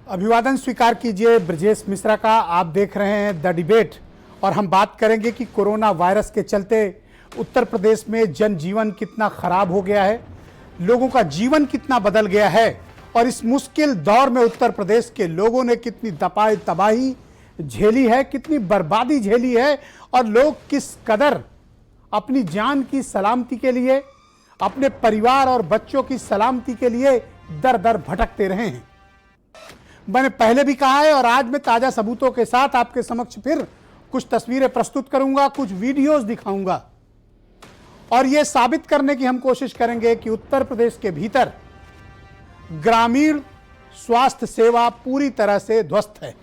अभिवादन स्वीकार कीजिए ब्रजेश मिश्रा का। आप देख रहे हैं द डिबेट और हम बात करेंगे कि कोरोना वायरस के चलते उत्तर प्रदेश में जनजीवन कितना खराब हो गया है, लोगों का जीवन कितना बदल गया है और इस मुश्किल दौर में उत्तर प्रदेश के लोगों ने कितनी तबाही झेली है, कितनी बर्बादी झेली है और लोग किस कदर अपनी जान की सलामती के लिए, अपने परिवार और बच्चों की सलामती के लिए दर दर भटकते रहे हैं। मैंने पहले भी कहा है और आज मैं ताजा सबूतों के साथ आपके समक्ष फिर कुछ तस्वीरें प्रस्तुत करूंगा, कुछ वीडियोस दिखाऊंगा और यह साबित करने की हम कोशिश करेंगे कि उत्तर प्रदेश के भीतर ग्रामीण स्वास्थ्य सेवा पूरी तरह से ध्वस्त है।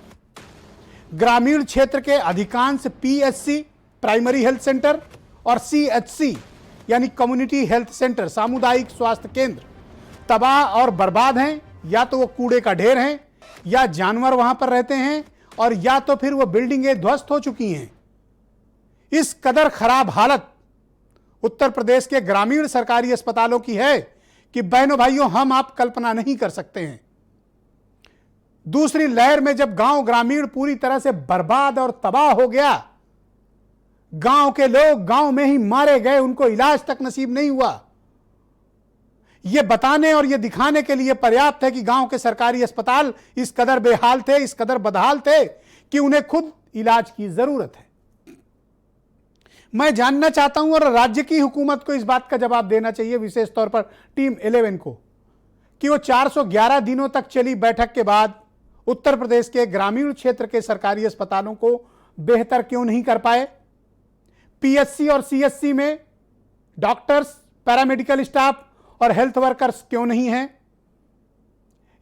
ग्रामीण क्षेत्र के अधिकांश पीएचसी, प्राइमरी हेल्थ सेंटर और सीएचसी यानी कम्युनिटी हेल्थ सेंटर, सामुदायिक स्वास्थ्य केंद्र तबाह और बर्बाद हैं। या तो वो कूड़े का ढेर हैं, या जानवर वहां पर रहते हैं और या तो फिर वो बिल्डिंगें ध्वस्त हो चुकी हैं। इस कदर खराब हालत उत्तर प्रदेश के ग्रामीण सरकारी अस्पतालों की है कि बहनों भाइयों हम आप कल्पना नहीं कर सकते हैं। दूसरी लहर में जब गांव ग्रामीण पूरी तरह से बर्बाद और तबाह हो गया, गांव के लोग गांव में ही मारे गए, उनको इलाज तक नसीब नहीं हुआ। यह बताने और यह दिखाने के लिए पर्याप्त है कि गांव के सरकारी अस्पताल इस कदर बेहाल थे, इस कदर बदहाल थे कि उन्हें खुद इलाज की जरूरत है। मैं जानना चाहता हूं और राज्य की हुकूमत को इस बात का जवाब देना चाहिए, विशेष तौर पर टीम 11 को, कि वो 411 दिनों तक चली बैठक के बाद उत्तर प्रदेश के ग्रामीण क्षेत्र के सरकारी अस्पतालों को बेहतर क्यों नहीं कर पाए। पीएचसी और सीएचसी में डॉक्टर्स, पैरामेडिकल स्टाफ और हेल्थ वर्कर्स क्यों नहीं हैं?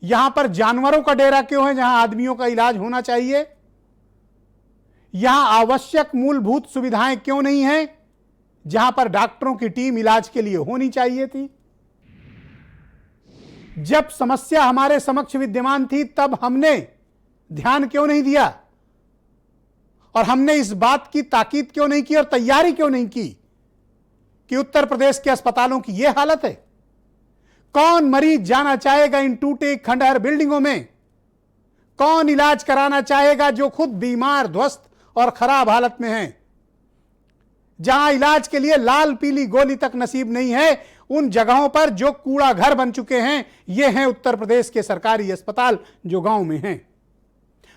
यहां पर जानवरों का डेरा क्यों है जहां आदमियों का इलाज होना चाहिए? यहां आवश्यक मूलभूत सुविधाएं क्यों नहीं हैं जहां पर डॉक्टरों की टीम इलाज के लिए होनी चाहिए थी? जब समस्या हमारे समक्ष विद्यमान थी तब हमने ध्यान क्यों नहीं दिया और हमने इस बात की ताकीद क्यों नहीं की और तैयारी क्यों नहीं की कि उत्तर प्रदेश के अस्पतालों की यह हालत है? कौन मरीज जाना चाहेगा इन टूटे खंडहर बिल्डिंगों में? कौन इलाज कराना चाहेगा जो खुद बीमार, ध्वस्त और खराब हालत में है? जहां इलाज के लिए लाल पीली गोली तक नसीब नहीं है, उन जगहों पर जो कूड़ा घर बन चुके हैं, ये हैं उत्तर प्रदेश के सरकारी अस्पताल जो गांव में हैं।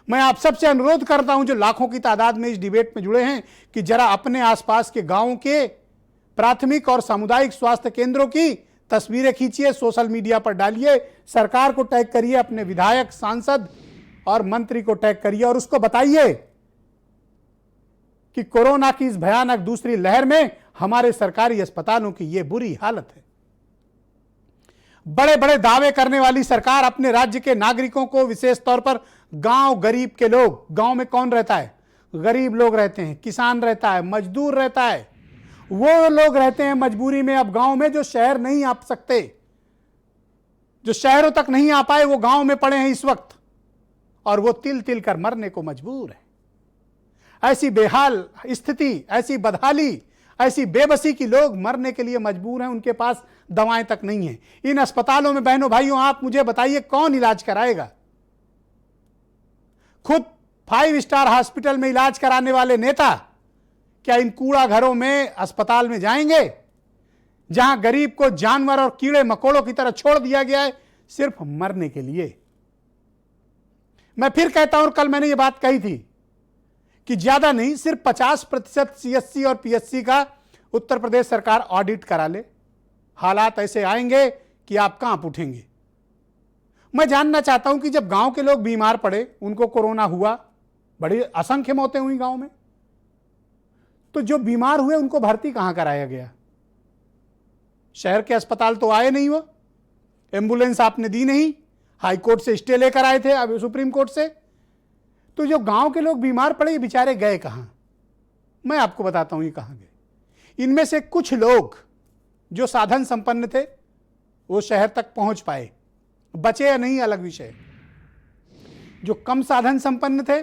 मैं आप सबसे अनुरोध करता हूं जो लाखों की तादाद में इस डिबेट में जुड़े हैं कि जरा अपने आसपास के गांवों के प्राथमिक और सामुदायिक स्वास्थ्य केंद्रों की तस्वीरें खींचिए, सोशल मीडिया पर डालिए, सरकार को टैग करिए, अपने विधायक, सांसद और मंत्री को टैग करिए और उसको बताइए कि कोरोना की इस भयानक दूसरी लहर में हमारे सरकारी अस्पतालों की यह बुरी हालत है। बड़े बड़े दावे करने वाली सरकार अपने राज्य के नागरिकों को, विशेष तौर पर गांव गरीब के लोग, गांव में कौन रहता है? गरीब लोग रहते हैं, किसान रहता है, मजदूर रहता है, वो लोग रहते हैं मजबूरी में अब गांव में जो शहर नहीं आ सकते, जो शहरों तक नहीं आ पाए, वो गांव में पड़े हैं इस वक्त और वो तिल तिल कर मरने को मजबूर है। ऐसी बेहाल स्थिति, ऐसी बदहाली, ऐसी बेबसी की लोग मरने के लिए मजबूर हैं, उनके पास दवाएं तक नहीं है। इन अस्पतालों में बहनों भाइयों आप मुझे बताइए कौन इलाज कराएगा? खुद 5 स्टार हॉस्पिटल में इलाज कराने वाले नेता क्या इन कूड़ा घरों में, अस्पताल में जाएंगे जहां गरीब को जानवर और कीड़े मकोड़ों की तरह छोड़ दिया गया है सिर्फ मरने के लिए? मैं फिर कहता हूं, कल मैंने यह बात कही थी कि ज्यादा नहीं, सिर्फ 50% सीएचसी और पीएचसी का उत्तर प्रदेश सरकार ऑडिट करा ले। हालात ऐसे आएंगे कि आप कांप उठेंगे। मैं जानना चाहता हूं कि जब गांव के लोग बीमार पड़े, उनको कोरोना हुआ, बड़ी असंख्य मौतें हुई गांव में, तो जो बीमार हुए उनको भर्ती कहां कराया गया? शहर के अस्पताल तो आए नहीं, वो एम्बुलेंस आपने दी नहीं, हाई कोर्ट से स्टे लेकर आए थे, अब सुप्रीम कोर्ट से। तो जो गांव के लोग बीमार पड़े, ये बेचारे गए कहां? मैं आपको बताता हूं ये कहां गए। इनमें से कुछ लोग जो साधन संपन्न थे वो शहर तक पहुंच पाए, बचे या नहीं अलग विषय। जो कम साधन संपन्न थे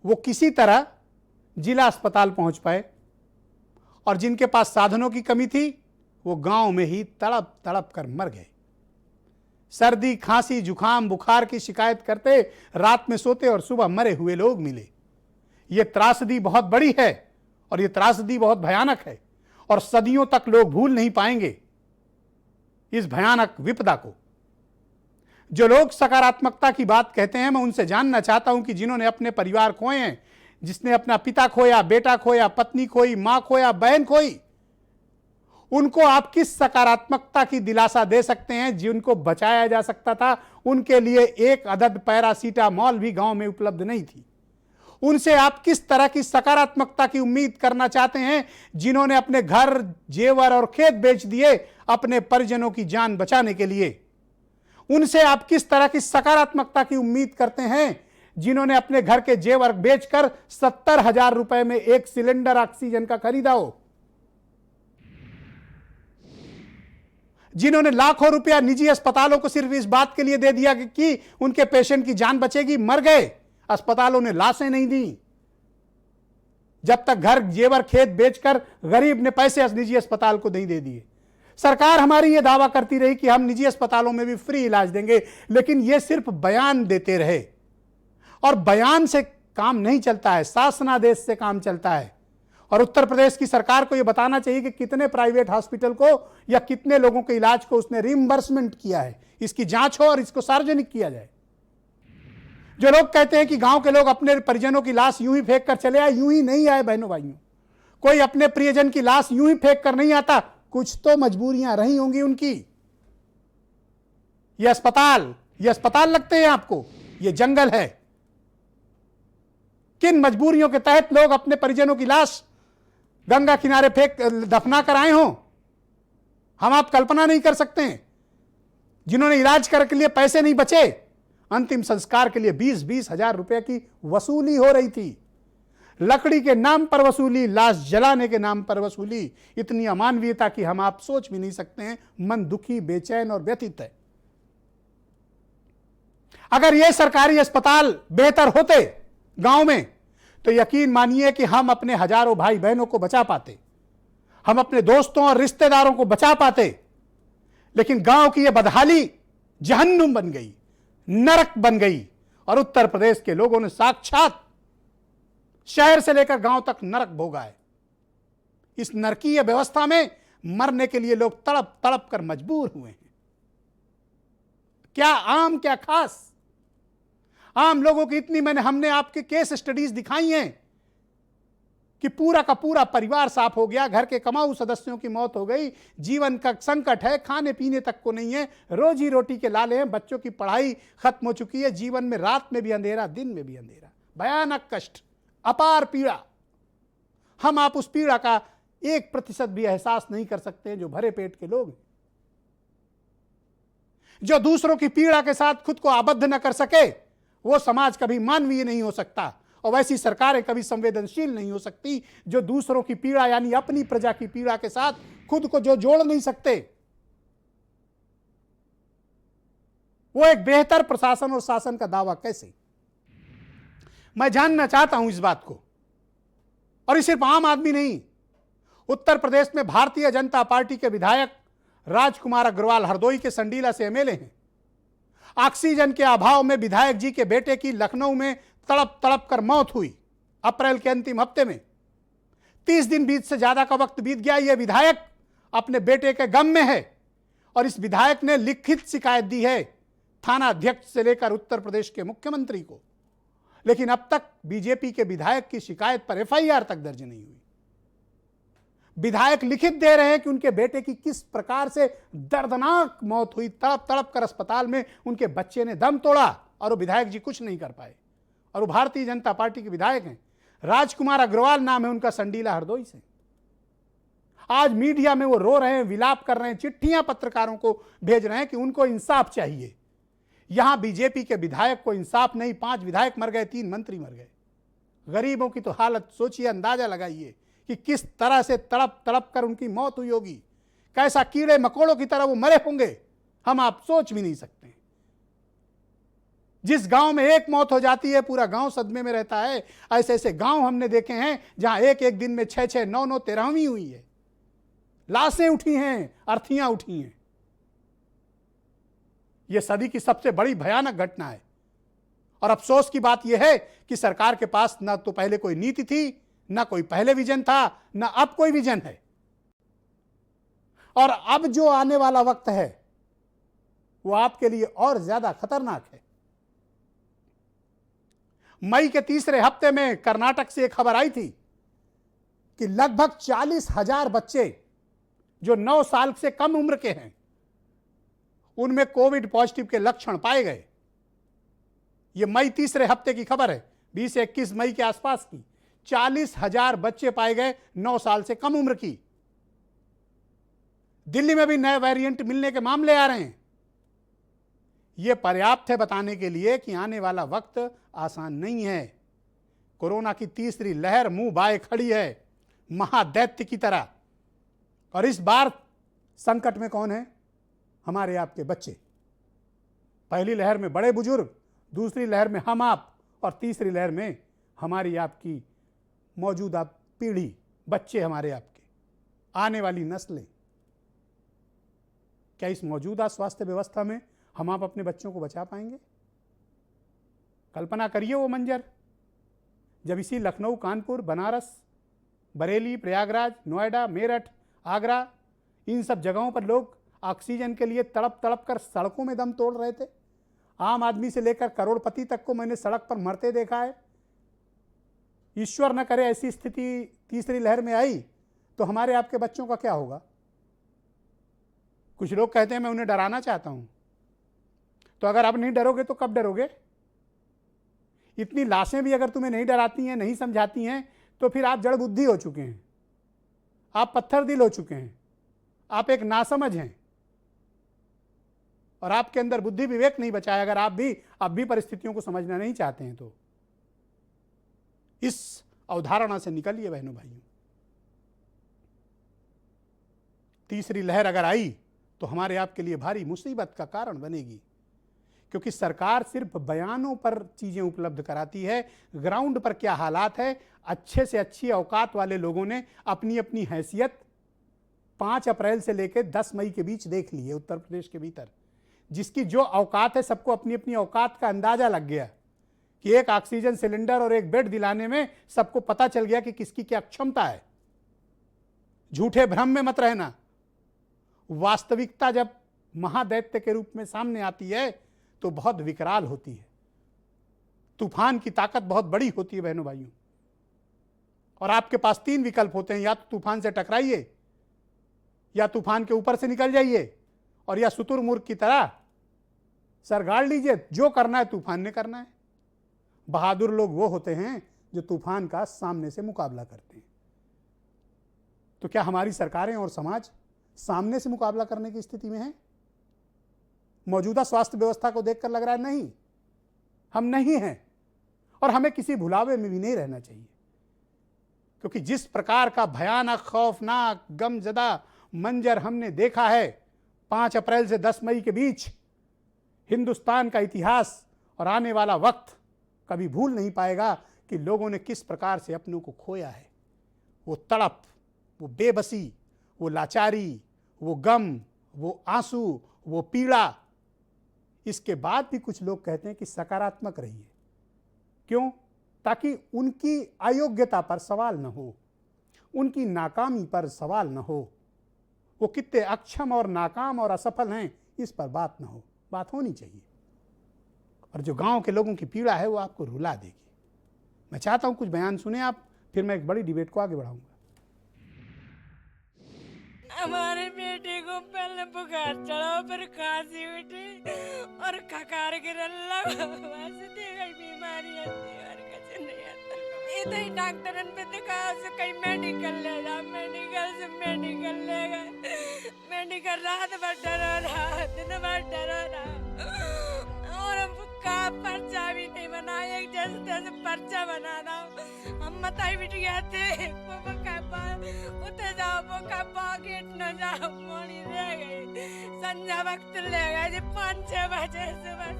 वो किसी तरह जिला अस्पताल पहुंच पाए और जिनके पास साधनों की कमी थी वो गांव में ही तड़प तड़प कर मर गए। सर्दी, खांसी, जुकाम, बुखार की शिकायत करते, रात में सोते और सुबह मरे हुए लोग मिले। यह त्रासदी बहुत बड़ी है और यह त्रासदी बहुत भयानक है और सदियों तक लोग भूल नहीं पाएंगे इस भयानक विपदा को। जो लोग सकारात्मकता की बात कहते हैं, मैं उनसे जानना चाहता हूं कि जिन्होंने अपने परिवार खोए हैं, जिसने अपना पिता खोया, बेटा खोया, पत्नी खोई, मां खोया, बहन खोई, उनको आप किस सकारात्मकता की दिलासा दे सकते हैं? जिनको बचाया जा सकता था, उनके लिए एक अदद पैरासीटामॉल भी गांव में उपलब्ध नहीं थी। उनसे आप किस तरह की सकारात्मकता की उम्मीद करना चाहते हैं? जिन्होंने अपने घर, जेवर और खेत बेच दिए अपने परिजनों की जान बचाने के लिए। उनसे आप किस तरह की सकारात्मकता की उम्मीद करते हैं? जिन्होंने अपने घर के जेवर बेचकर 70,000 रुपए में एक सिलेंडर ऑक्सीजन का खरीदा हो, जिन्होंने लाखों रुपया निजी अस्पतालों को सिर्फ इस बात के लिए दे दिया कि उनके पेशेंट की जान बचेगी, मर गए। अस्पतालों ने लाशें नहीं दी। जब तक घर, जेवर, खेत बेचकर गरीब ने पैसे निजी अस्पताल को नहीं दे दिए। सरकार हमारी यह दावा करती रही कि हम निजी अस्पतालों में भी फ्री इलाज देंगे, लेकिन यह सिर्फ बयान देते रहे और बयान से काम नहीं चलता है, शासनादेश से काम चलता है। और उत्तर प्रदेश की सरकार को यह बताना चाहिए कि कितने प्राइवेट हॉस्पिटल को या कितने लोगों के इलाज को उसने रिइंबर्समेंट किया है। इसकी जांच हो और इसको सार्वजनिक किया जाए। जो लोग कहते हैं कि गांव के लोग अपने परिजनों की लाश यूं ही फेंक कर चले आए, यूं ही नहीं आए बहनों भाइयों। कोई अपने प्रियजन की लाश यूं ही फेंक कर नहीं आता, कुछ तो मजबूरियां रही होंगी उनकी। ये अस्पताल लगते हैं आपको? ये जंगल है। किन मजबूरियों के तहत लोग अपने परिजनों की लाश गंगा किनारे फेंक दफना कर आए हों, हम आप कल्पना नहीं कर सकते हैं। जिन्होंने इलाज करने के लिए पैसे नहीं बचे, अंतिम संस्कार के लिए 20-20 हजार रुपए की वसूली हो रही थी। लकड़ी के नाम पर वसूली, लाश जलाने के नाम पर वसूली, इतनी अमानवीयता की हम आप सोच भी नहीं सकते हैं। मन दुखी, बेचैन और व्यथित है। अगर ये सरकारी अस्पताल बेहतर होते गांव में, तो यकीन मानिए कि हम अपने हजारों भाई बहनों को बचा पाते, हम अपने दोस्तों और रिश्तेदारों को बचा पाते। लेकिन गांव की यह बदहाली जहन्नुम बन गई, नरक बन गई और उत्तर प्रदेश के लोगों ने साक्षात शहर से लेकर गांव तक नरक भोगा है। इस नरकीय व्यवस्था में मरने के लिए लोग तड़प तड़प कर मजबूर हुए हैं। क्या आम, क्या खास। आम लोगों की इतनी हमने आपके केस स्टडीज दिखाई हैं कि पूरा का पूरा परिवार साफ हो गया, घर के कमाऊ सदस्यों की मौत हो गई, जीवन का संकट है, खाने पीने तक को नहीं है, रोजी रोटी के लाले हैं, बच्चों की पढ़ाई खत्म हो चुकी है, जीवन में रात में भी अंधेरा, दिन में भी अंधेरा, भयानक कष्ट, अपार पीड़ा। हम आप उस पीड़ा का 1% भी एहसास नहीं कर सकते हैं जो भरे पेट के लोग हैं। जो दूसरों की पीड़ा के साथ खुद को आबद्ध न कर सके, वो समाज कभी मानवीय नहीं हो सकता और वैसी सरकारें कभी संवेदनशील नहीं हो सकती जो दूसरों की पीड़ा यानी अपनी प्रजा की पीड़ा के साथ खुद को जो जोड़ नहीं सकते। वो एक बेहतर प्रशासन और शासन का दावा कैसे? मैं जानना चाहता हूं इस बात को। और ये सिर्फ आम आदमी नहीं, उत्तर प्रदेश में भारतीय जनता पार्टी के विधायक राजकुमार अग्रवाल हरदोई के संडीला से एमएलए हैं। ऑक्सीजन के अभाव में विधायक जी के बेटे की लखनऊ में तड़प तड़प कर मौत हुई अप्रैल के अंतिम हफ्ते में। 30 दिन बीत से ज्यादा का वक्त बीत गया। यह विधायक अपने बेटे के गम में है और इस विधायक ने लिखित शिकायत दी है थाना अध्यक्ष से लेकर उत्तर प्रदेश के मुख्यमंत्री को, लेकिन अब तक बीजेपी के विधायक की शिकायत पर एफआईआर तक दर्ज नहीं हुई। विधायक लिखित दे रहे हैं कि उनके बेटे की किस प्रकार से दर्दनाक मौत हुई, तड़प तड़प कर अस्पताल में उनके बच्चे ने दम तोड़ा और वो विधायक जी कुछ नहीं कर पाए। और वो भारतीय जनता पार्टी के विधायक हैं, राजकुमार अग्रवाल नाम है उनका, संडीला हरदोई से। आज मीडिया में वो रो रहे हैं, विलाप कर रहे हैं, चिट्ठियां पत्रकारों को भेज रहे हैं कि उनको इंसाफ चाहिए। यहां बीजेपी के विधायक को इंसाफ नहीं, 5 विधायक मर गए, 3 मंत्री मर गए। गरीबों की तो हालत सोचिए, अंदाजा लगाइए कि किस तरह से तड़प तड़प कर उनकी मौत हुई होगी, कैसा कीड़े मकोड़ों की तरह वो मरे होंगे, हम आप सोच भी नहीं सकते। जिस गांव में एक मौत हो जाती है पूरा गांव सदमे में रहता है। ऐसे ऐसे गांव हमने देखे हैं जहां एक एक दिन में 6-6, 9-9, 13वीं हुई है, लाशें उठी हैं, अर्थियां उठी हैं। यह सदी की सबसे बड़ी भयानक घटना है। और अफसोस की बात यह है कि सरकार के पास ना तो पहले कोई नीति थी, ना कोई पहले विजन था, ना अब कोई विजन है। और अब जो आने वाला वक्त है वो आपके लिए और ज्यादा खतरनाक है। मई के तीसरे हफ्ते में कर्नाटक से एक खबर आई थी कि लगभग 40,000 बच्चे जो 9 साल से कम उम्र के हैं उनमें कोविड पॉजिटिव के लक्षण पाए गए। यह मई तीसरे हफ्ते की खबर है, 20 से 21 मई के आसपास की। 40,000 बच्चे पाए गए 9 साल से कम उम्र की। दिल्ली में भी नए वेरिएंट मिलने के मामले आ रहे हैं। यह पर्याप्त है बताने के लिए कि आने वाला वक्त आसान नहीं है। कोरोना की तीसरी लहर मुंह बाए खड़ी है, महादैत्य की तरह। और इस बार संकट में कौन है? हमारे आपके बच्चे। पहली लहर में बड़े बुजुर्ग, दूसरी लहर में हम आप, और तीसरी लहर में हमारी आपकी मौजूदा पीढ़ी, बच्चे हमारे आपके, आने वाली नस्लें। क्या इस मौजूदा स्वास्थ्य व्यवस्था में हम आप अपने बच्चों को बचा पाएंगे? कल्पना करिए वो मंजर जब इसी लखनऊ, कानपुर, बनारस, बरेली, प्रयागराज, नोएडा, मेरठ, आगरा, इन सब जगहों पर लोग ऑक्सीजन के लिए तड़प तड़प कर सड़कों में दम तोड़ रहे थे। आम आदमी से लेकर करोड़पति तक को मैंने सड़क पर मरते देखा है। ईश्वर न करे ऐसी स्थिति तीसरी लहर में आई तो हमारे आपके बच्चों का क्या होगा? कुछ लोग कहते हैं मैं उन्हें डराना चाहता हूं, तो अगर अब नहीं डरोगे तो कब डरोगे? इतनी लाशें भी अगर तुम्हें नहीं डराती हैं, नहीं समझाती हैं, तो फिर आप जड़ बुद्धि हो चुके हैं, आप पत्थर दिल हो चुके हैं, आप एक नासमझ हैं और आपके अंदर बुद्धि विवेक नहीं बचा है। अगर आप भी अब भी परिस्थितियों को समझना नहीं चाहते हैं तो इस अवधारणा से निकलिए बहनों भाइयों। तीसरी लहर अगर आई तो हमारे आपके लिए भारी मुसीबत का कारण बनेगी, क्योंकि सरकार सिर्फ बयानों पर चीजें उपलब्ध कराती है। ग्राउंड पर क्या हालात है, अच्छे से अच्छी औकात वाले लोगों ने अपनी अपनी हैसियत 5 अप्रैल से लेकर 10 मई के बीच देख ली है। उत्तर प्रदेश के भीतर जिसकी जो औकात है, सबको अपनी अपनी औकात का अंदाजा लग गया कि एक ऑक्सीजन सिलेंडर और एक बेड दिलाने में सबको पता चल गया कि किसकी क्या क्षमता है। झूठे भ्रम में मत रहना। वास्तविकता जब महादैत्य के रूप में सामने आती है तो बहुत विकराल होती है। तूफान की ताकत बहुत बड़ी होती है बहनों भाइयों, और आपके पास 3 विकल्प होते हैं, या तो तूफान से टकराइए, या तूफान के ऊपर से निकल जाइए, और या शुतुरमुर्ग की तरह सर गाड़ लीजिए। जो करना है तूफान ने करना है। बहादुर लोग वो होते हैं जो तूफान का सामने से मुकाबला करते हैं। तो क्या हमारी सरकारें और समाज सामने से मुकाबला करने की स्थिति में है? मौजूदा स्वास्थ्य व्यवस्था को देखकर लग रहा है नहीं, हम नहीं हैं। और हमें किसी भुलावे में भी नहीं रहना चाहिए, क्योंकि जिस प्रकार का भयानक, खौफनाक, गमजदा मंजर हमने देखा है 5 अप्रैल से 10 मई के बीच, हिंदुस्तान का इतिहास और आने वाला वक्त कभी भूल नहीं पाएगा कि लोगों ने किस प्रकार से अपनों को खोया है। वो तड़प, वो बेबसी, वो लाचारी, वो गम, वो आंसू, वो पीड़ा। इसके बाद भी कुछ लोग कहते हैं कि सकारात्मक रहिए। क्यों? ताकि उनकी अयोग्यता पर सवाल न हो, उनकी नाकामी पर सवाल न हो, वो कितने अक्षम और नाकाम और असफल हैं इस पर बात न हो। बात होनी चाहिए। और जो गांव के लोगों की पीड़ा है वो आपको रुला देगी। मैं चाहता हूं कुछ बयान सुने आप, फिर मैं एक बड़ी डिबेट को आगे बढ़ाऊंगा। हमारे बेटे को पहले बुखार चढ़ा, फिर खांसी उठी और खकार गिरने लगा। बीमारी आती है और कुछ नहीं आता। इधर ही डॉक्टर पे दिखाया, उसे कहीं मेडिकल ले जा, मेडिकल से मेडिकल ले गए। मेडिकल रात भर डरा रहा, दिन भर डरा रहा, और का पर्चा भी नहीं बना। एक जैसे तैसे पर्चा बना था। हम मताई बिट गए थे, उते जाओ पॉकेट न जाओ, मोड़ी रह गई। संध्या वक्त ले गए 5-6 बजे से बस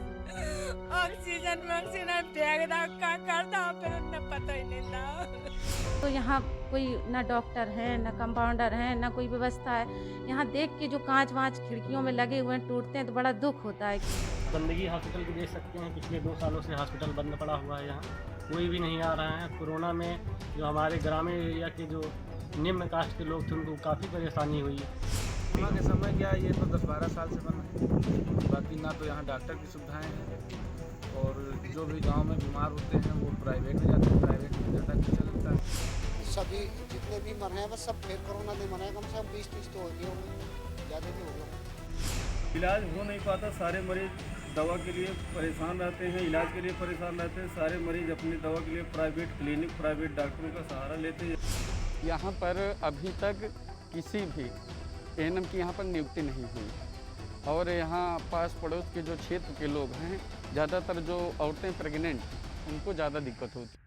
ऑक्सीजन इंजेक्शन वैक्सीन फेंक दा का करता फिर उन्हें पता ही नहीं था। तो यहाँ कोई ना डॉक्टर है, ना कंपाउंडर है, ना कोई व्यवस्था है। यहाँ देख के जो कांच वाँच खिड़कियों में लगे हुए हैं टूटते हैं तो बड़ा दुख होता है। गंदगी हॉस्पिटल की देख सकते हैं, पिछले 2 सालों से हॉस्पिटल बंद पड़ा हुआ है, यहाँ कोई भी नहीं आ रहा है। कोरोना में जो हमारे ग्रामीण एरिया के जो निम्न कास्ट के लोग थे उनको काफ़ी परेशानी हुई। कोरोना के समय क्या ये तो 10-12 साल से बना है। बाकी ना तो यहाँ डॉक्टर की सुविधाएं हैं और जो भी गांव में बीमार होते हैं वो प्राइवेट में जाते हैं, प्राइवेट में ज़्यादा खर्चा लगता है। सभी जितने भी मरे हैं बस सब फिर कोरोना नहीं मरे, कम से कम 20-30 तो हो गए होंगे, ज़्यादा भी हो गए। इलाज हो नहीं पाता, सारे मरीज दवा के लिए परेशान रहते हैं, इलाज के लिए परेशान रहते हैं। सारे मरीज अपनी दवा के लिए प्राइवेट क्लिनिक, प्राइवेट डॉक्टरों का सहारा लेते हैं। यहाँ पर अभी तक किसी भी एएनएम की यहाँ पर नियुक्ति नहीं हुई और यहाँ पास पड़ोस के जो क्षेत्र के लोग हैं, ज़्यादातर जो औरतें प्रेग्नेंट, उनको ज़्यादा दिक्कत होती है।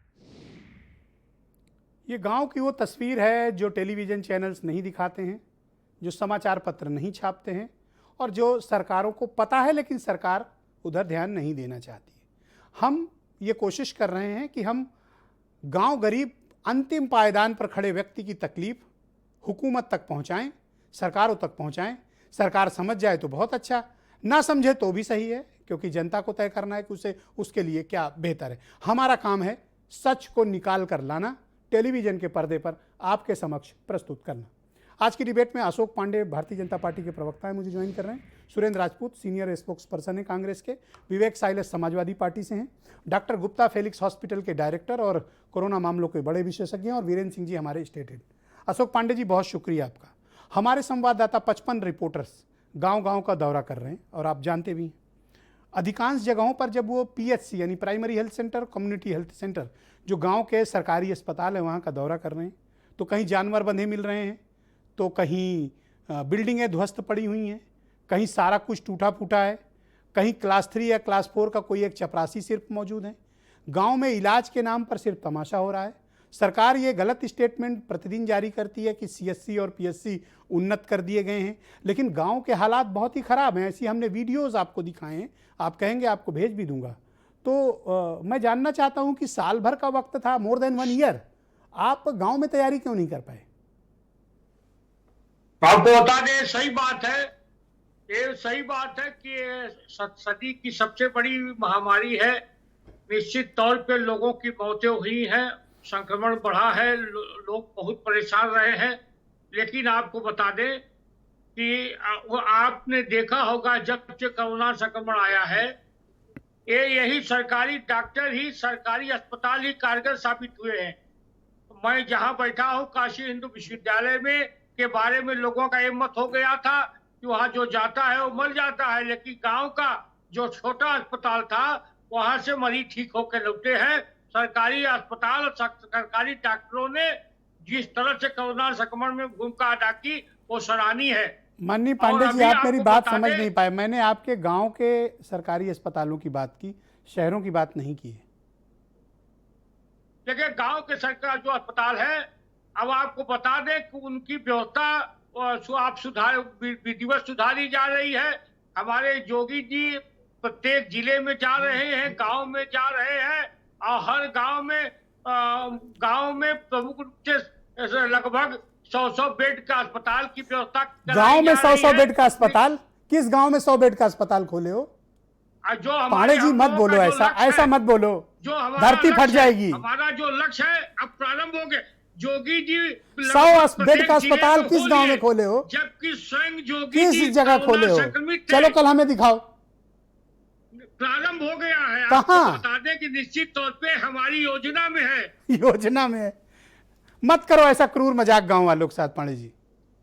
ये गांव की वो तस्वीर है जो टेलीविज़न चैनल्स नहीं दिखाते हैं, जो समाचार पत्र नहीं छापते हैं और जो सरकारों को पता है लेकिन सरकार उधर ध्यान नहीं देना चाहती है। हम ये कोशिश कर रहे हैं कि हम गांव गरीब अंतिम पायदान पर खड़े व्यक्ति की तकलीफ हुकूमत तक पहुंचाएं, सरकारों तक पहुंचाएं। सरकार समझ जाए तो बहुत अच्छा, ना समझे तो भी सही है, क्योंकि जनता को तय करना है कि उसे उसके लिए क्या बेहतर है। हमारा काम है सच को निकाल कर लाना, टेलीविज़न के पर्दे पर आपके समक्ष प्रस्तुत करना। आज की डिबेट में अशोक पांडे भारतीय जनता पार्टी के प्रवक्ता हैं, मुझे ज्वाइन कर रहे हैं। Surendra Rajput senior spokes person हैं कांग्रेस के, विवेक साइलस समाजवादी पार्टी से हैं, डॉक्टर गुप्ता फेलिक्स हॉस्पिटल के डायरेक्टर और कोरोना मामलों के बड़े विशेषज्ञ हैं, और वीरेंद्र सिंह जी हमारे स्टेट हेड। अशोक पांडे जी, बहुत शुक्रिया आपका। हमारे संवाददाता 55 रिपोर्टर्स गांव-गांव का दौरा कर रहे हैं और आप जानते भी हैं अधिकांश जगहों पर जब वो पीएचसी यानी primary health centre, community health centre जो गांव के सरकारी अस्पताल है वहाँ का दौरा कर रहे हैं, तो कहीं जानवर बंधे मिल रहे हैं, तो कहीं बिल्डिंगें ध्वस्त पड़ी हुई हैं, कहीं सारा कुछ टूटा फूटा है, कहीं क्लास 3 या क्लास 4 का कोई एक चपरासी सिर्फ मौजूद है। गांव में इलाज के नाम पर सिर्फ तमाशा हो रहा है। सरकार ये गलत स्टेटमेंट प्रतिदिन जारी करती है कि सीएचसी और पीएचसी उन्नत कर दिए गए हैं, लेकिन गांव के हालात बहुत ही ख़राब हैं। ऐसी हमने वीडियोज़ आपको दिखाए हैं, आप कहेंगे आपको भेज भी दूंगा। तो मैं जानना चाहता हूं कि साल भर का वक्त था, मोर देन 1 ईयर, आप गांव में तैयारी क्यों नहीं कर पाए? आपको बता दें, सही बात है, ये सही बात है कि सदी की सबसे बड़ी महामारी है। निश्चित तौर पे लोगों की मौतें हुई हैं, संक्रमण बढ़ा है, लोग बहुत परेशान रहे हैं। लेकिन आपको बता दें कि आपने देखा होगा जब से कोरोना संक्रमण आया है, यही सरकारी डॉक्टर ही, सरकारी अस्पताल ही कारगर साबित हुए हैं। मैं जहां बैठा हूं काशी हिंदू विश्वविद्यालय में के बारे में लोगों का ये मत हो गया था कि वहां जो जाता है वो मर जाता है, लेकिन गांव का जो छोटा अस्पताल था वहां से मरीज ठीक होकर लौटे हैं। सरकारी अस्पताल और सरकारी डॉक्टरों ने जिस तरह से कोरोना संक्रमण में भूमिका अदा की वो सराहनीय है। माननीय पांडे जी, आप मेरी बात समझ नहीं पाए। मैंने आपके गांव के सरकारी अस्पतालों की बात की, शहरों की बात नहीं की है। देखिए, गांव के सरकार जो अस्पताल है, अब आपको बता दें कि उनकी व्यवस्था आप विधिवत सुधारी जा रही है। हमारे योगी जी प्रत्येक जिले में जा रहे हैं, गांव में जा रहे हैं और हर गांव में प्रमुख रूप से लगभग 100 बेड का अस्पताल की व्यवस्था गांव में 100 बेड का अस्पताल? किस गांव में 100 बेड का अस्पताल खोले हो? जो पांडे जी मत बोलो, ऐसा मत बोलो, धरती फट जाएगी। हमारा जो लक्ष्य है अब प्रारंभ हो गया। योगी जी 100 बेड का अस्पताल किस गांव में खोले हो? जबकि स्वयं योगी किस जगह खोले हो? चलो कल हमें दिखाओ। प्रारंभ हो गया है। कहाँ? बता दें कि निश्चित तौर पे हमारी योजना में है। योजना में है? मत करो ऐसा क्रूर मजाक गांव वालों के साथ पांडे जी।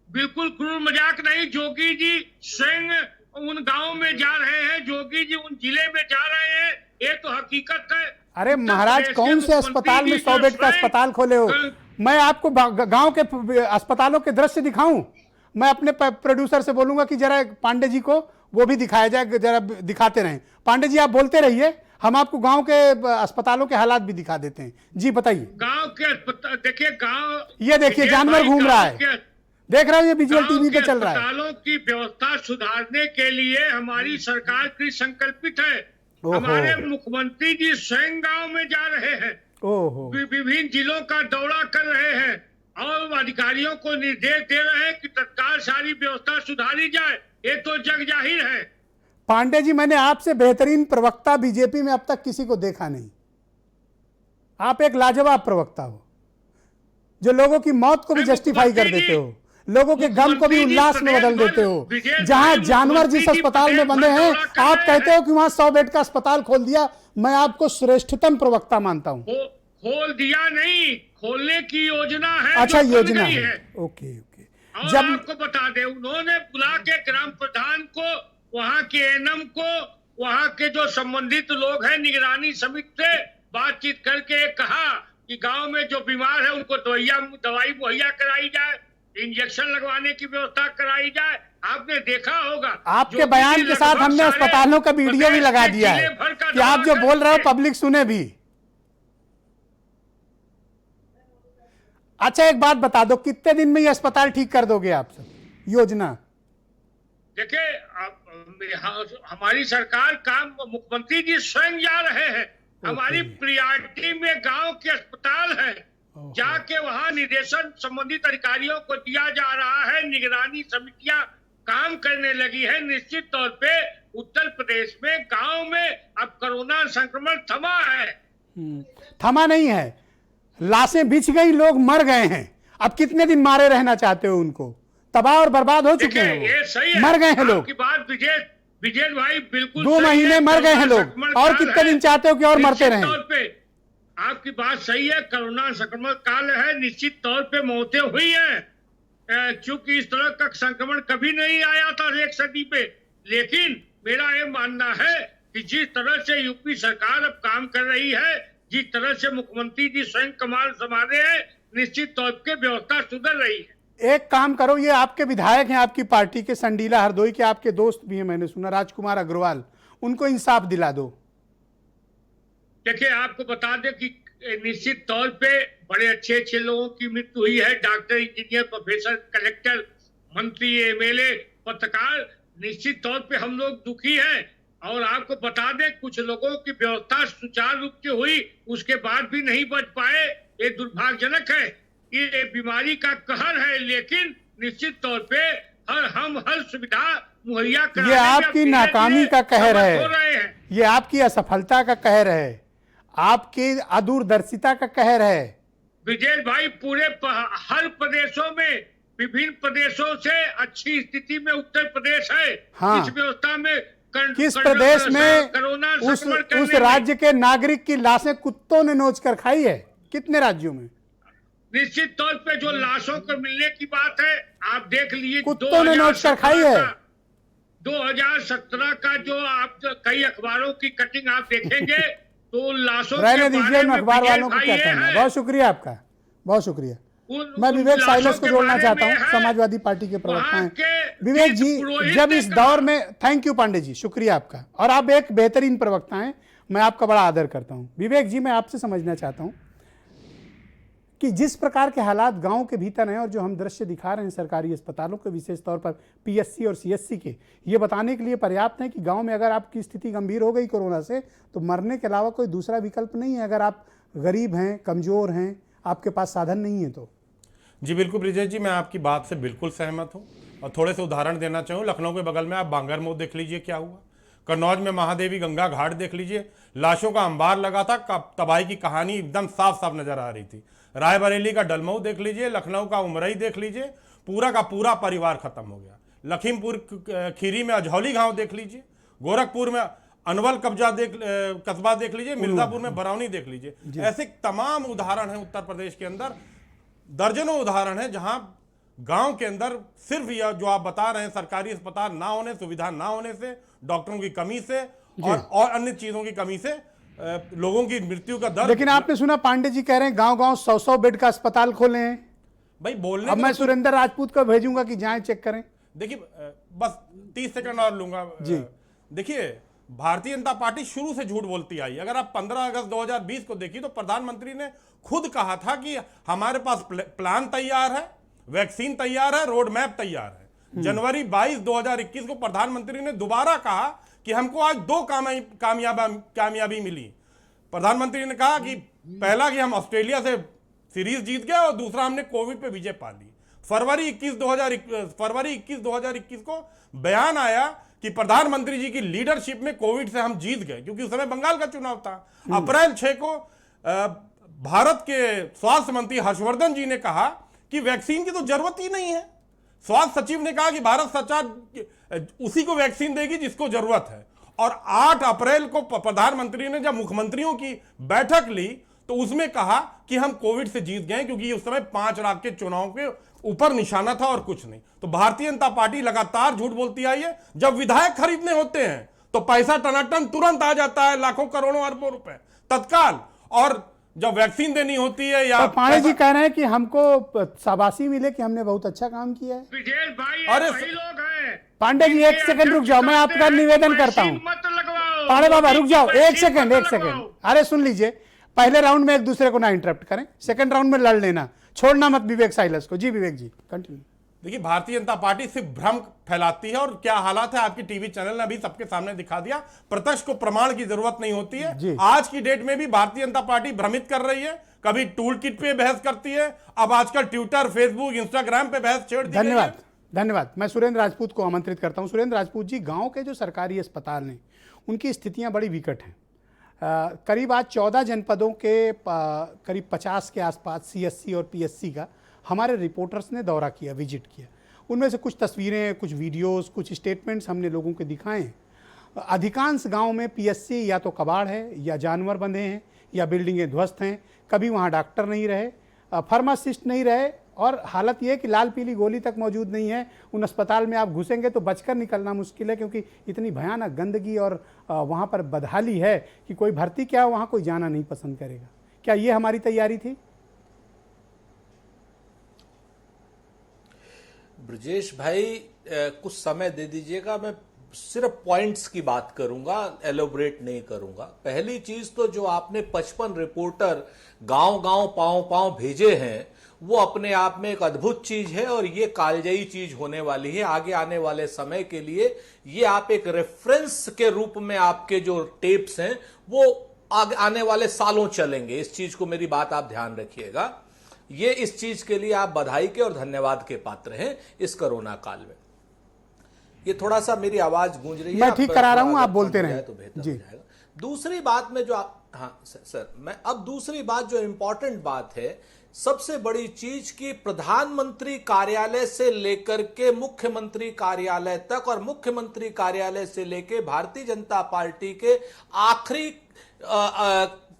बिल्कुल क्रूर मजाक नहीं। योगी जी स्वयं उन गांव में जा रहे हैं, योगी जी उन जिले में जा रहे हैं, ये तो हकीकत है। अरे महाराज, कौन से अस्पताल में 100 बेड का अस्पताल खोले हो? मैं आपको गांव के अस्पतालों के दृश्य दिखाऊं? मैं अपने प्रोड्यूसर से बोलूंगा कि जरा पांडे जी को वो भी दिखाया जाए, जरा दिखाते रहें। पांडे जी आप बोलते रहिए, हम आपको गांव के अस्पतालों के हालात भी दिखा देते हैं। जी बताइए। गांव के अस्पताल देखिए, गांव ये देखिए जानवर घूम रहा है, देख रहे हो, ये विजुअल टीवी पे चल रहा है। अस्पतालों की व्यवस्था सुधारने के लिए हमारी सरकार की संकल्पित है। ओहो। हमारे मुख्यमंत्री जी स्वयं गांव में जा रहे हैं, ओहो, विभिन्न जिलों का दौरा कर रहे हैं और अधिकारियों को निर्देश दे रहे हैं कि तत्काल सारी व्यवस्था सुधारी जाए। ये तो जग जाहिर है। पांडे जी, मैंने आपसे बेहतरीन प्रवक्ता बीजेपी में अब तक किसी को देखा नहीं। आप एक लाजवाब प्रवक्ता हो, जो लोगों की मौत को भी जस्टिफाई कर देते हो, लोगों के गम को भी उल्लास में बदल देते हो। जहां जानवर जिस अस्पताल में बंधे हैं, आप कहते हो कि वहां 100 बेड का अस्पताल खोल दिया। मैं आपको श्रेष्ठतम प्रवक्ता मानता हूं। खोल दिया नहीं, खोलने की योजना है। अच्छा, जो बन योजना गई है। Okay okay. और जब आपको बता दें, उन्होंने बुला के ग्राम प्रधान को, वहां के एनएम को, वहां के जो संबंधित लोग हैं निगरानी समिति से बातचीत करके कहा कि गांव में जो बीमार है उनको दवाई मुहैया कराई जाए, इंजेक्शन लगवाने की व्यवस्था कराई जाए। आपने देखा होगा, आपके बयान के साथ हमने अस्पतालों का वीडियो भी लगा दिया है कि आप जो बोल रहे हो पब्लिक सुने भी। अच्छा, एक बात बता दो, कितने दिन में ये अस्पताल ठीक कर दोगे आप सब? योजना देखिए, हमारी सरकार काम, मुख्यमंत्री जी स्वयं जा रहे हैं। हमारी प्रियॉरिटी में गांव के अस्पताल है, जाके वहां निर्देशन संबंधित अधिकारियों को दिया जा रहा है। निगरानी समितियां काम करने लगी है। निश्चित तौर पे उत्तर प्रदेश में गांव में अब कोरोना संक्रमण थमा है। थमा नहीं है, लाशें बिछ गई, लोग मर गए हैं। अब कितने दिन मारे रहना चाहते हो उनको? तबाह और बर्बाद हो चुके हैं, ये सही है, मर गए हैं लोग। आपकी बात विजय भाई बिल्कुल 2 महीने मर गए हैं लोग, और कितने दिन चाहते हो कि और मरते रहें? निश्चित तौर पे आपकी बात सही है, कोरोना संक्रमण काल है, निश्चित तौर पे मौतें हुई हैं, क्योंकि इस तरह का संक्रमण कभी नहीं आया था एक सदी पे। लेकिन मेरा ये मानना है कि जिस तरह से यूपी सरकार अब काम कर रही है, जिस तरह से मुख्यमंत्री जी स्वयं कमान संभाले हैं, निश्चित तौर पे व्यवस्था सुधर रही है। एक काम करो, ये आपके विधायक हैं, आपकी पार्टी के, संडीला हरदोई के आपके दोस्त भी हैं, मैंने सुना, राजकुमार अग्रवाल, उनको इंसाफ दिला दो। देखिए, आपको बता दें कि निश्चित तौर पे बड़े अच्छे अच्छे लोगों की मृत्यु हुई है, डॉक्टर, इंजीनियर, प्रोफेसर, कलेक्टर, मंत्री, एमएलए, पत्रकार। निश्चित तौर पे हम लोग दुखी हैं। और आपको बता दें, कुछ लोगों की व्यवस्था सुचारू रूप से हुई, उसके बाद भी नहीं बच पाए। ये दुर्भाग्यजनक है, ये बीमारी का कहर है। लेकिन निश्चित तौर पे हर सुविधा मुहैया कराने ये आपकी नाकामी का कहर है, ये आपकी असफलता का कहर है, आपकी अदूरदर्शिता का कहर है। विजय भाई, पूरे हर प्रदेशों में, विभिन्न प्रदेशों से अच्छी स्थिति में उत्तर प्रदेश है। हाँ। इस व्यवस्था में किस प्रदेश में कोरोना उस राज्य के नागरिक की लाशें कुत्तों ने नोच कर खाई है? कितने राज्यों में? निश्चित तौर पे जो लाशों को मिलने की बात है, आप देख लीजिए, कुत्तों ने नोच कर खाई है। 2017 का जो आप कई अखबारों की कटिंग आप देखेंगे तो लाशों रहने दीजिए, मैं अखबार वालों को क्या कहना है। बहुत शुक्रिया आपका, बहुत शुक्रिया। मैं विवेक साइलस को जोड़ना चाहता हूं, समाजवादी पार्टी के प्रवक्ता हैं विवेक जी। जब इस दौर में, थैंक यू पांडे जी, शुक्रिया आपका, और आप एक बेहतरीन प्रवक्ता हैं, मैं आपका बड़ा आदर करता हूं। विवेक जी, मैं आपसे समझना चाहता हूं कि जिस प्रकार के हालात गांव के भीतर हैं और जो हम दृश्य दिखा रहे हैं सरकारी अस्पतालों के, विशेष तौर पर पीएससी और सीएससी के, ये बताने के लिए पर्याप्त है कि गांव में अगर आपकी स्थिति गंभीर हो गई कोरोना से, तो मरने के अलावा कोई दूसरा विकल्प नहीं है। अगर आप गरीब हैं, कमज़ोर हैं, आपके पास साधन नहीं है तो। जी बिल्कुल ब्रिजेश जी, मैं आपकी बात से बिल्कुल सहमत हूँ। और थोड़े से उदाहरण देना चाहूँ, लखनऊ के बगल में आप बांगरमऊ देख लीजिए क्या हुआ, कन्नौज में महादेवी गंगा घाट देख लीजिए, लाशों का अंबार लगा था, तबाही की कहानी एकदम साफ साफ नजर आ रही थी। रायबरेली का डलमऊ देख लीजिए, लखनऊ का उमरई देख लीजिए, पूरा का पूरा परिवार खत्म हो गया। लखीमपुर खीरी में अजौली गांव देख लीजिए, गोरखपुर में अनवल कस्बा देख लीजिए, मिर्जापुर में बरौनी देख लीजिए। ऐसे तमाम उदाहरण हैं उत्तर प्रदेश के अंदर, दर्जनों उदाहरण हैं जहां गांव के अंदर सिर्फ यह जो आप बता रहे हैं, सरकारी अस्पताल ना होने, सुविधा ना होने से, डॉक्टरों की कमी से और अन्य चीजों की कमी से लोगों की मृत्यु का दर। लेकिन आपने सुना पांडे जी कह रहे हैं गांव-गांव 100-100 बेड का अस्पताल खोले हैं भाई। बोलने अब मैं सुरेंद्र राजपूत को भेजूंगा कि जाएं चेक करें। देखिए, बस 30 सेकंड और लूंगा जी। देखिए, भारतीय जनता पार्टी शुरू से झूठ बोलती आई। अगर आप 15 अगस्त 2020 को देखिए तो प्रधानमंत्री ने खुद कहा था कि हमारे पास प्लान तैयार है, वैक्सीन तैयार है, रोड मैप तैयार है। जनवरी 22, 2021 को प्रधानमंत्री ने दोबारा कहा कि हमको आज दो कामयाबी मिली। प्रधानमंत्री ने कहा कि पहला कि हम ऑस्ट्रेलिया से सीरीज जीत गए और दूसरा हमने कोविड पे विजय पा ली। फरवरी 21 2021 को बयान आया कि प्रधानमंत्री जी की लीडरशिप में कोविड से हम जीत गए, क्योंकि उस समय बंगाल का चुनाव था। अप्रैल 6 को भारत के स्वास्थ्य मंत्री हर्षवर्धन जी ने कहा कि वैक्सीन की तो जरूरत ही नहीं है। स्वास्थ्य सचिव ने कहा कि भारत सरकार उसी को वैक्सीन देगी जिसको जरूरत है। और 8 अप्रैल को प्रधानमंत्री ने जब मुख्यमंत्रियों की बैठक ली तो उसमें कहा कि हम कोविड से जीत गए, क्योंकि उस समय 5 लाख के चुनाव के ऊपर निशाना था और कुछ नहीं। तो भारतीय जनता पार्टी लगातार झूठ बोलती आई है। जब विधायक खरीदने होते हैं तो पैसा टनाटन तुरंत आ जाता है, लाखों करोड़ों अरबों रुपए तत्काल। और जब वैक्सीन देनी होती है या पांडे जी कह रहे हैं कि हमको शाबाशी मिले कि हमने बहुत अच्छा काम किया है। विजय भाई अरे वही लोग हैं। पांडे जी एक सेकंड रुक जाओ, मैं आपका निवेदन करता हूं। मत लगवाओ। पांडे बाबा रुक जाओ, एक वैक्सीन सेकंड मत लगवाओ। अरे सुन लीजिए, पहले राउंड में एक दूसरे को ना इंटरप्ट करें, सेकंड राउंड में लड़ लेना, छोड़ना मत विवेक साइलस को। जी विवेक जी कंटिन्यू। देखिए, भारतीय जनता पार्टी सिर्फ भ्रम फैलाती है और क्या हालात है आपकी टीवी चैनल ने अभी सबके सामने दिखा दिया। प्रत्यक्ष को प्रमाण की जरूरत नहीं होती है। आज की डेट में भी भारतीय जनता पार्टी भ्रमित कर रही है। कभी टूल किट पे बहस करती है, अब आजकल ट्विटर, फेसबुक, इंस्टाग्राम पे बहस छेड़ दी। धन्यवाद। मैं सुरेंद्र राजपूत को आमंत्रित करता हूं। सुरेंद्र राजपूत जी, गांव के जो सरकारी अस्पताल हैं उनकी स्थितियां बड़ी विकट हैं। करीब आज 14 जनपदों के करीब 50 के आसपास CSC और PSC का हमारे रिपोर्टर्स ने दौरा किया, विजिट किया। उनमें से कुछ तस्वीरें, कुछ वीडियोस, कुछ स्टेटमेंट्स हमने लोगों को दिखाए हैं। अधिकांश गांव में PSC या तो कबाड़ है या जानवर बंधे हैं या बिल्डिंगें ध्वस्त हैं। कभी वहाँ डॉक्टर नहीं रहे, फार्मासिस्ट नहीं रहे, और हालत ये है कि लाल पीली गोली तक मौजूद नहीं है। उन अस्पताल में आप घुसेंगे तो बचकर निकलना मुश्किल है, क्योंकि इतनी भयानक गंदगी और वहाँ पर बदहाली है कि कोई भर्ती क्या वहाँ कोई जाना नहीं पसंद करेगा। क्या ये हमारी तैयारी थी? ब्रजेश भाई, कुछ समय दे दीजिएगा, मैं सिर्फ पॉइंट्स की बात करूंगा, एलोबरेट नहीं करूंगा। पहली चीज तो जो आपने 55 रिपोर्टर गांव-गांव पांव-पांव भेजे हैं वो अपने आप में एक अद्भुत चीज है और ये कालजयी चीज होने वाली है आगे आने वाले समय के लिए। ये आप एक रेफरेंस के रूप में आपके जो टेप्स हैं वो आगे आने वाले सालों चलेंगे। इस चीज को, मेरी बात आप ध्यान रखिएगा। ये इस चीज के लिए आप बधाई के और धन्यवाद के पात्र हैं इस कोरोना काल में। ये थोड़ा सा मेरी आवाज गूंज रही है, मैं ठीक करा रहा हूं, आप बोलते रहें तो बेहतर हो जाएगा। दूसरी बात में जो आप, हाँ सर, मैं अब दूसरी बात जो इंपॉर्टेंट बात है, सबसे बड़ी चीज कि प्रधानमंत्री कार्यालय से लेकर के मुख्यमंत्री कार्यालय तक और मुख्यमंत्री कार्यालय से लेकर भारतीय जनता पार्टी के आखिरी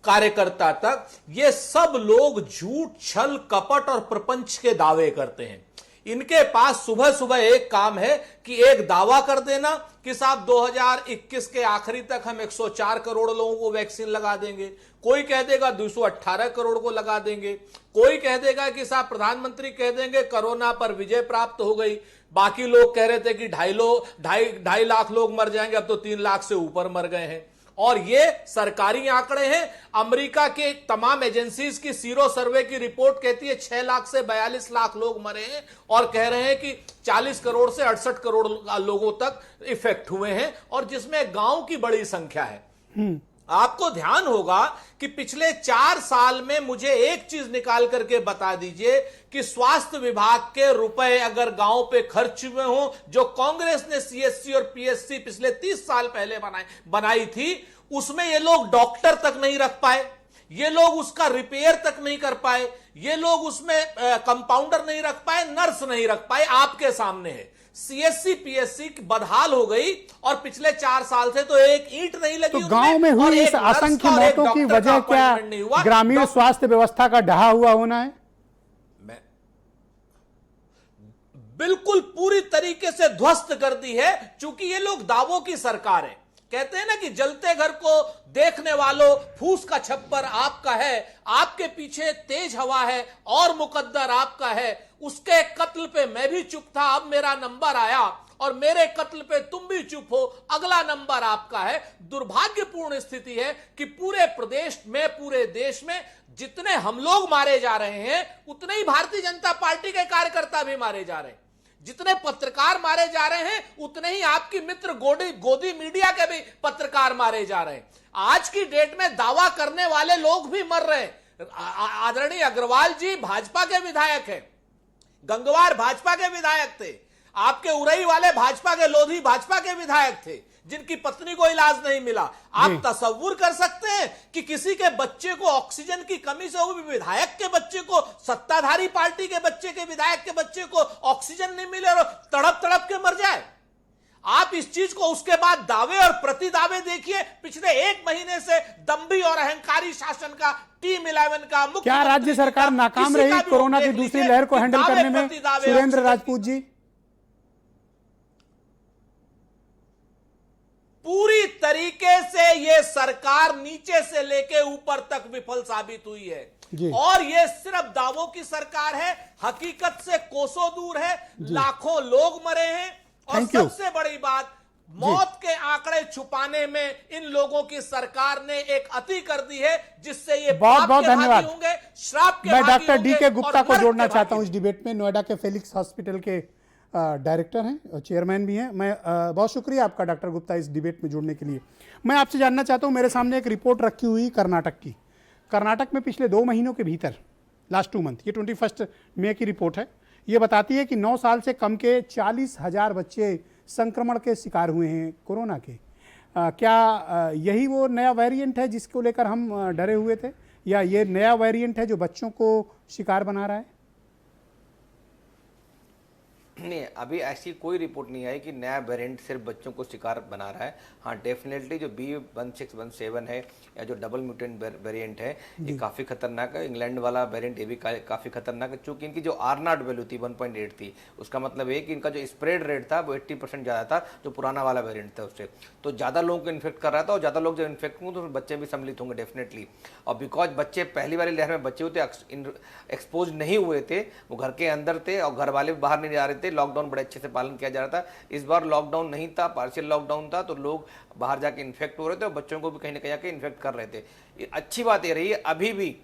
कार्यकर्ता तक, ये सब लोग झूठ, छल, कपट और प्रपंच के दावे करते हैं। इनके पास सुबह सुबह एक काम है कि एक दावा कर देना कि साहब 2021 के आखिरी तक हम 104 करोड़ लोगों को वैक्सीन लगा देंगे। कोई कह देगा 218 करोड़ को लगा देंगे। कोई कह देगा कि साहब प्रधानमंत्री कह देंगे कोरोना पर विजय प्राप्त हो गई। बाकी लोग कह रहे थे कि 2.5 लाख लोग मर जाएंगे, अब तो 3 लाख से ऊपर मर गए हैं। और ये सरकारी आंकड़े हैं। अमेरिका के तमाम एजेंसीज की सीरो सर्वे की रिपोर्ट कहती है 6 लाख से 42 लाख लोग मरे हैं और कह रहे हैं कि 40 करोड़ से 68 करोड़ लोगों तक इफेक्ट हुए हैं, और जिसमें गांव की बड़ी संख्या है। आपको ध्यान होगा कि पिछले 4 साल में मुझे एक चीज निकाल करके बता दीजिए कि स्वास्थ्य विभाग के रुपए अगर गांव पे खर्च हुए हों, जो कांग्रेस ने CSC और PSC पिछले 30 साल पहले बनाई थी, उसमें ये लोग डॉक्टर तक नहीं रख पाए, ये लोग उसका रिपेयर तक नहीं कर पाए, ये लोग उसमें कंपाउंडर नहीं रख पाए, नर्स नहीं रख पाए। आपके सामने है CSC PSC बदहाल हो गई और पिछले 4 साल से तो एक ईंट नहीं लगी। तो गांव में हुई इस असंख्य मौतों की वजह क्या ग्रामीण स्वास्थ्य व्यवस्था का ढहा हुआ होना है? मैं बिल्कुल पूरी तरीके से ध्वस्त कर दी है, क्योंकि ये लोग दावों की सरकार है। कहते हैं ना कि जलते घर को देखने वालों फूस का छप्पर आपका है, आपके पीछे तेज हवा है और मुकद्दर आपका है। उसके कत्ल पे मैं भी चुप था, अब मेरा नंबर आया और मेरे कत्ल पे तुम भी चुप हो, अगला नंबर आपका है। दुर्भाग्यपूर्ण स्थिति है कि पूरे प्रदेश में, पूरे देश में जितने हम लोग मारे जा रहे हैं, उतने ही भारतीय जनता पार्टी के कार्यकर्ता भी मारे जा रहे हैं। जितने पत्रकार मारे जा रहे हैं उतने ही आपकी मित्र गोदी मीडिया के भी पत्रकार मारे जा रहे हैं। आज की डेट में दावा करने वाले लोग भी मर रहे हैं। आदरणीय अग्रवाल जी भाजपा के विधायक हैं, गंगवार भाजपा के विधायक थे, आपके उरई वाले भाजपा के, लोधी भाजपा के विधायक थे, जिनकी पत्नी को इलाज नहीं मिला। आप तसव्वुर कर सकते हैं कि किसी के बच्चे को ऑक्सीजन की कमी से, वो भी विधायक के बच्चे को, सत्ताधारी पार्टी के बच्चे के, विधायक के बच्चे को ऑक्सीजन नहीं मिले और तड़प तड़प के मर जाए? आप इस चीज को उसके बाद दावे और प्रति दावे देखिए। पिछले 1 महीने से दम्भी और अहंकारी शासन का, टीम 11 का, क्या राज्य सरकार नाकाम रही कोरोना की दूसरी लहर को हैंडल करने में? सुरेंद्र राजपूत जी, पूरी तरीके से यह सरकार नीचे से लेके ऊपर तक विफल साबित हुई है और यह सिर्फ दावों की सरकार है, हकीकत से कोसों दूर है। लाखों लोग मरे हैं और सबसे बड़ी बात, मौत के आंकड़े छुपाने में इन लोगों की सरकार ने एक अति कर दी है, जिससे ये बहुत बहुत धन्यवाद होंगे, श्राप के। मैं डॉक्टर डी.के. गुप्ता को जोड़ना चाहता हूं इस डिबेट में। नोएडा के फेलिक्स हॉस्पिटल के डायरेक्टर हैं और चेयरमैन भी हैं। मैं बहुत शुक्रिया आपका डॉक्टर गुप्ता इस डिबेट में जुड़ने के लिए। मैं आपसे जानना चाहता हूं, मेरे सामने एक रिपोर्ट रखी हुई कर्नाटक की। कर्नाटक में पिछले 2 महीनों के भीतर, लास्ट 2 मंथ, ये 21 मई की रिपोर्ट है, ये बताती है कि 9 साल से कम के 40,000 बच्चे संक्रमण के शिकार हुए हैं कोरोना के। क्या यही वो नया वेरिएंट है जिसको लेकर हम डरे हुए थे, या ये नया वेरिएंट है जो बच्चों को शिकार बना रहा है? नहीं, अभी ऐसी कोई रिपोर्ट नहीं आई कि नया वेरिएंट सिर्फ बच्चों को शिकार बना रहा है। हाँ, डेफिनेटली जो B1617 है या जो डबल म्यूटेंट वेरिएंट है, ये काफ़ी खतरनाक है। इंग्लैंड वाला वेरिएंट ये भी काफ़ी खतरनाक है, चूँकि इनकी जो R0 वैल्यू थी 1.8 थी। उसका मतलब है कि इनका जो स्प्रेड रेट था वो 80% ज़्यादा था जो पुराना वाला वेरिएंट था उससे। तो ज़्यादा लोगों को इन्फेक्ट कर रहा था और ज़्यादा लोग जब इन्फेक्ट होंगे तो बच्चे भी सम्मिलित होंगे डेफिनेटली। और बिकॉज बच्चे पहली वाली लहर में बच्चे होते एक्सपोज नहीं हुए थे, वो घर के अंदर थे और घर वाले बाहर नहीं जा रहे थे, लॉकडाउन बड़े अच्छे से पालन किया जा रहा था। इस बार लॉकडाउन नहीं था, पार्शियल लॉकडाउन था, तो लोग बाहर जाके इन्फेक्ट हो रहे थे और बच्चों को भी कहीं ना कहीं जाके इन्फेक्ट कर रहे थे। अच्छी बात ये रही है, अभी भी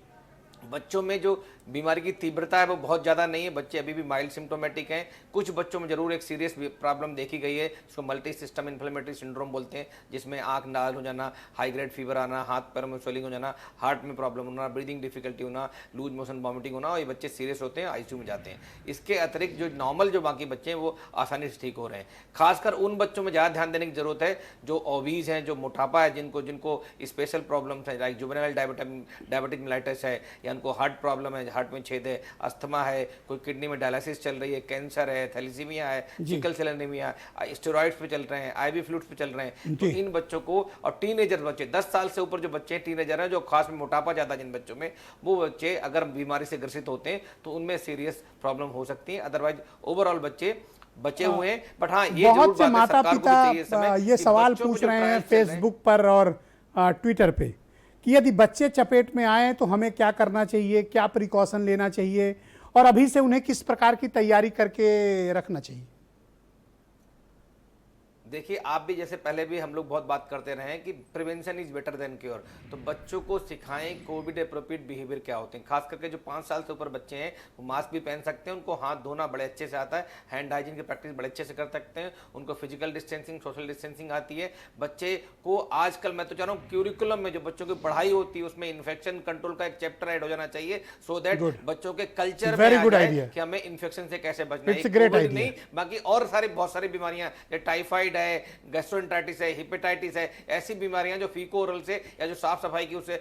बच्चों में जो बीमारी की तीव्रता है वो बहुत ज़्यादा नहीं है, बच्चे अभी भी माइल्ड सिम्टोमेटिक हैं। कुछ बच्चों में जरूर एक सीरियस प्रॉब्लम देखी गई है, इसको मल्टी सिस्टम इन्फ्लेमेटरी सिंड्रोम बोलते हैं, जिसमें आंख लाल हो जाना, हाई ग्रेड फीवर आना, हाथ पैर में स्वेलिंग हो जाना, हार्ट में प्रॉब्लम होना, ब्रीदिंग डिफिकल्टी होना, लूज मोशन वॉमिटिंग होना, और ये बच्चे सीरियस होते हैं, आईसीयू में जाते हैं। इसके अतिरिक्त जो नॉर्मल जो बाकी बच्चे हैं वो आसानी से ठीक हो रहे हैं। खासकर उन बच्चों में ज़्यादा ध्यान देने की जरूरत है जो ओबीज हैं, जो मोटापा है, जिनको स्पेशल प्रॉब्लम्स है, लाइक जुवेनाइल डायबिटिक मेलाइटिस है, या उनको हार्ट प्रॉब्लम है, हार्ट में छेद है, अस्थमा है, कोई किडनी में डायलिसिस चल रही है, कैंसर है, थैलेसीमिया है, सिकल सेल एनीमिया, स्टेरॉइड्स पे चल रहे हैं, आईवी फ्लूइड्स पे चल रहे हैं। तो इन बच्चों को, और टीनेजर बच्चे 10 साल से ऊपर जो बच्चे टीनेजर हैं, जो खास में मोटापा ज्यादा जिन बच्चों में, वो बच्चे अगर बीमारी से ग्रसित होते हैं तो उनमें सीरियस प्रॉब्लम हो सकती है। अदरवाइज ओवरऑल बच्चे बचे हुए हैं। बट हाँ, ये बहुत से माता पिता ये सवाल पूछ रहे हैं फेसबुक पर और ट्विटर पे कि यदि बच्चे चपेट में आए तो हमें क्या करना चाहिए, क्या प्रिकॉशन लेना चाहिए, और अभी से उन्हें किस प्रकार की तैयारी करके रखना चाहिए? देखिए, आप भी जैसे पहले भी हम लोग बहुत बात करते रहे हैं कि prevention is better than cure. तो बच्चों को सिखाएं कोविड एप्रोप्रिएट बिहेवियर क्या होते हैं। खास करके जो 5 साल से ऊपर बच्चे हैं वो मास्क भी पहन सकते हैं, उनको हाथ धोना बड़े अच्छे से आता है, हैंड हाइजीन की प्रैक्टिस बड़े अच्छे से कर सकते हैं, उनको फिजिकल डिस्टेंसिंग, सोशल डिस्टेंसिंग आती है। बच्चे को आजकल मैं तो चाह रहा हूँ क्यूरिकुलम में जो बच्चों की पढ़ाई होती है उसमें इन्फेक्शन कंट्रोल का एक चैप्टर ऐड हो जाना चाहिए, सो दैट बच्चों के कल्चर में आ जाए कि हमें इन्फेक्शन से कैसे बचना है। नहीं, बाकी और बहुत सारी बीमारियां, टाइफाइड है, गैस्ट्रोएंटराइटिस है, हिपेटाइटिस है, ऐसी बीमारियां जो फीको ओरल से या जो साफ सफाई की उससे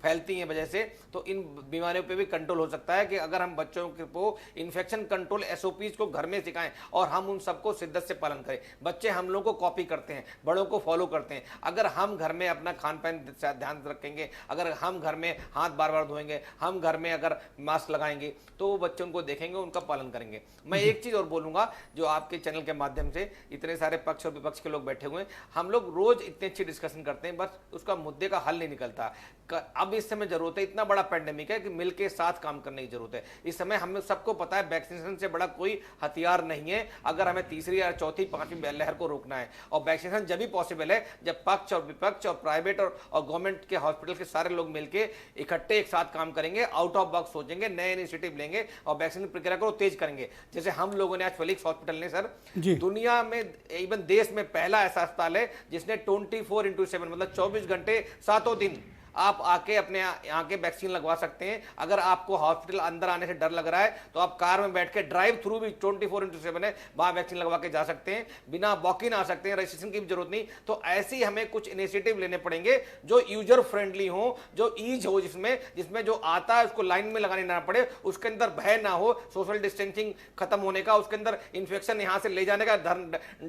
फैलती हैं वजह से, तो इन बीमारियों पे भी कंट्रोल हो सकता है कि अगर हम बच्चों को इन्फेक्शन कंट्रोल एसओपीज को घर में सिखाएं और हम उन सबको शिद्दत से पालन करें। बच्चे हम लोगों को कॉपी करते हैं, बड़ों को फॉलो करते हैं। अगर हम घर में अपना खान पान ध्यान रखेंगे, अगर हम घर में हाथ बार बार धोएंगे, हम घर में अगर मास्क लगाएंगे, तो वो बच्चे उनको देखेंगे, उनका पालन करेंगे। मैं एक चीज और बोलूंगा, जो आपके चैनल के माध्यम से इतने सारे पक्ष और विपक्ष के लोग बैठे हुए हैं, हम लोग रोज इतनी अच्छी डिस्कशन करते हैं, बस उसका मुद्दे का हल नहीं निकलता। अब इस समय जरूरत है, इतना बड़ा पेंडेमिक है कि मिलके साथ काम करने की जरूरत है। इस समय हम सबको पता है वैक्सीनेशन से बड़ा कोई हथियार नहीं है अगर हमें तीसरी या चौथी पांचवी लहर को रोकना है। और वैक्सीनेशन जब भी पॉसिबल है जब पक्ष और विपक्ष और प्राइवेट और गवर्नमेंट के हॉस्पिटल के सारे लोग मिलकर इकट्ठे एक साथ काम करेंगे, आउट ऑफ बॉक्स सोचेंगे, नए इनिशिएटिव लेंगे और वैक्सीन प्रक्रिया को तेज करेंगे। जैसे हम लोगों ने आज फेलिक्स हॉस्पिटल ने सर दुनिया में इवन देश में पहला ऐसा अस्पताल है जिसने 24/7 मतलब 24 घंटे 7 दिन आप आके अपने यहाँ के वैक्सीन लगवा सकते हैं। अगर आपको हॉस्पिटल अंदर आने से डर लग रहा है तो आप कार में बैठ के ड्राइव थ्रू भी 24/7 है, वहां वैक्सीन लगवा के जा सकते हैं, बिना वॉक इन आ सकते हैं, रजिस्ट्रेशन की भी जरूरत नहीं। तो ऐसी हमें कुछ इनिशिएटिव लेने पड़ेंगे जो यूजर फ्रेंडली हो, जो ईज हो, जिसमें जो आता है उसको लाइन में लगाने ना पड़े, उसके अंदर भय ना हो, सोशल डिस्टेंसिंग खत्म होने का, उसके अंदर इन्फेक्शन यहाँ से ले जाने का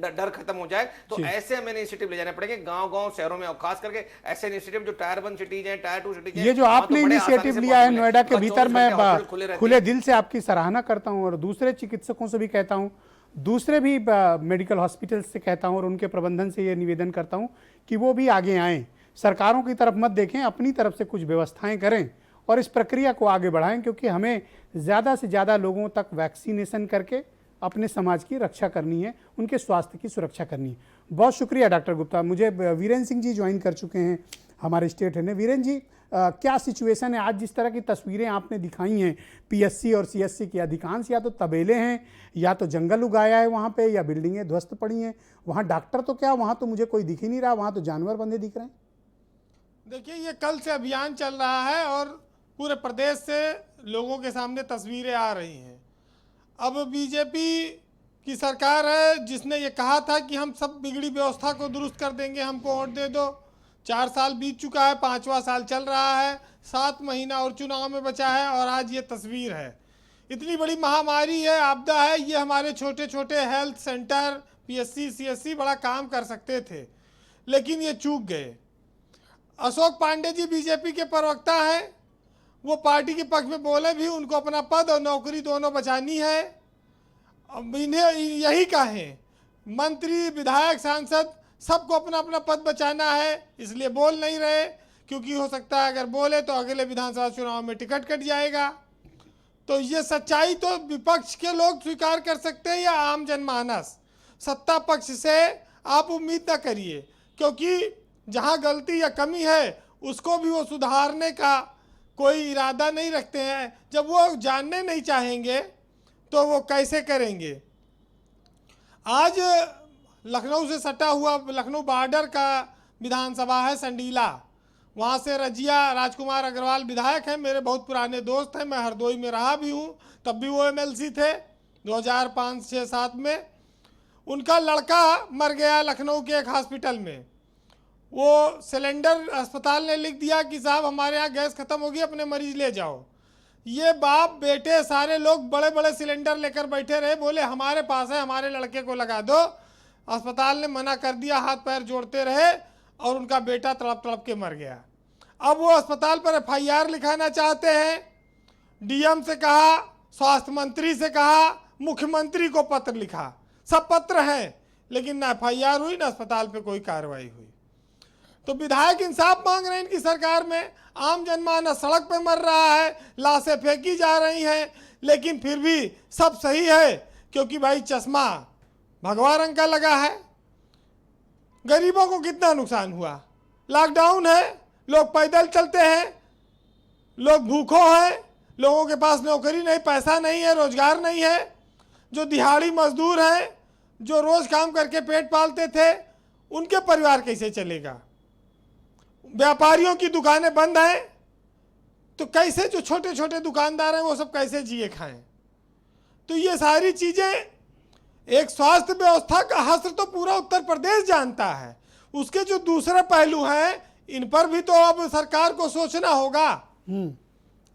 डर खत्म हो जाए। तो ऐसे हमें इनिशिएटिव ले जाने पड़ेंगे गाँव शहरों में, और खास करके ऐसे इनिशिएटिव जो टायर 1 सिटीज हैं, टायर 2 सिटीज हैं। ये जो आपने इनिशिएटिव लिया है नोएडा के भीतर, मैं खुले दिल से आपकी सराहना करता हूं और दूसरे चिकित्सकों से भी कहता हूं, दूसरे भी मेडिकल हॉस्पिटल से कहता हूं और उनके प्रबंधन से ये निवेदन करता हूं कि वो भी आगे आएं, सरकारों की तरफ मत देखें, अपनी तरफ से कुछ व्यवस्थाएं करें और इस प्रक्रिया को आगे बढ़ाएं, क्योंकि हमें ज़्यादा से ज़्यादा लोगों तक वैक्सीनेशन करके अपने समाज की रक्षा करनी है, उनके स्वास्थ्य की सुरक्षा करनी है। बहुत शुक्रिया डॉक्टर गुप्ता। मुझे वीरेंद्र सिंह जी ज्वाइन कर चुके हैं हमारे स्टेट हेड ने। वीरेंद्र जी, क्या सिचुएशन है आज? जिस तरह की तस्वीरें आपने दिखाई हैं पीएससी और सीएससी की, अधिकांश या तो तबेले हैं या तो जंगल उगाया है वहाँ पे, या बिल्डिंगें ध्वस्त पड़ी हैं। वहाँ डॉक्टर तो क्या, वहाँ तो मुझे कोई दिख ही नहीं रहा, वहाँ तो जानवर बंधे दिख रहे हैं। देखिए, ये कल से अभियान चल रहा है और पूरे प्रदेश से लोगों के सामने तस्वीरें आ रही हैं। अब बीजेपी की सरकार है जिसने ये कहा था कि हम सब बिगड़ी व्यवस्था को दुरुस्त कर देंगे, हमको वोट दे दो। 4 साल बीत चुका है, 5वां साल चल रहा है, 7 महीना और चुनाव में बचा है और आज ये तस्वीर है। इतनी बड़ी महामारी है, आपदा है, ये हमारे छोटे छोटे हेल्थ सेंटर, पीएससी, सीएससी बड़ा काम कर सकते थे, लेकिन ये चूक गए। अशोक पांडे जी बीजेपी के प्रवक्ता हैं, वो पार्टी के पक्ष में बोले भी, उनको अपना पद और नौकरी दोनों बचानी है। अब इन्हें यही कहें, मंत्री, विधायक, सांसद सबको अपना अपना पद बचाना है, इसलिए बोल नहीं रहे, क्योंकि हो सकता है अगर बोले तो अगले विधानसभा चुनाव में टिकट कट जाएगा। तो ये सच्चाई तो विपक्ष के लोग स्वीकार कर सकते हैं या आम जनमानस। सत्ता पक्ष से आप उम्मीद न करिए, क्योंकि जहां गलती या कमी है उसको भी वो सुधारने का कोई इरादा नहीं रखते हैं। जब वो जानने नहीं चाहेंगे तो वो कैसे करेंगे। आज लखनऊ से सटा हुआ, लखनऊ बॉर्डर का विधानसभा है संडीला, वहाँ से रजिया राजकुमार अग्रवाल विधायक हैं, मेरे बहुत पुराने दोस्त हैं, मैं हरदोई में रहा भी हूँ, तब भी वो एमएलसी थे 2005, 6, 7 में। उनका लड़का मर गया लखनऊ के एक हॉस्पिटल में। वो सिलेंडर अस्पताल ने लिख दिया कि साहब हमारे यहाँ गैस ख़त्म होगी, अपने मरीज़ ले जाओ। ये बाप बेटे सारे लोग बड़े बड़े सिलेंडर लेकर बैठे रहे, बोले हमारे पास है, हमारे लड़के को लगा दो। अस्पताल ने मना कर दिया, हाथ पैर जोड़ते रहे और उनका बेटा तड़प तड़प के मर गया। अब वो अस्पताल पर एफआईआर लिखाना चाहते हैं। डीएम से कहा, स्वास्थ्य मंत्री से कहा, मुख्यमंत्री को पत्र लिखा, सब पत्र हैं, लेकिन ना एफआईआर हुई ना अस्पताल पे कोई कार्रवाई हुई। तो विधायक इंसाफ मांग रहे हैं इनकी सरकार में। आम जनमानस सड़क पे मर रहा है, लाशें फेंकी जा रही हैं, लेकिन फिर भी सब सही है, क्योंकि भाई चश्मा भगवा रंग का लगा है। गरीबों को कितना नुकसान हुआ, लॉकडाउन है, लोग पैदल चलते हैं, लोग भूखों हैं, लोगों के पास नौकरी नहीं, पैसा नहीं है, रोजगार नहीं है। जो दिहाड़ी मजदूर हैं, जो रोज काम करके पेट पालते थे, उनके परिवार कैसे चलेगा। व्यापारियों की दुकानें बंद हैं, तो कैसे जो छोटे छोटे दुकानदार हैं वो सब कैसे जिए खाएं। तो ये सारी चीज़ें, एक स्वास्थ्य व्यवस्था का हस्र तो पूरा उत्तर प्रदेश जानता है, उसके जो दूसरे पहलू हैं इन पर भी तो अब सरकार को सोचना होगा।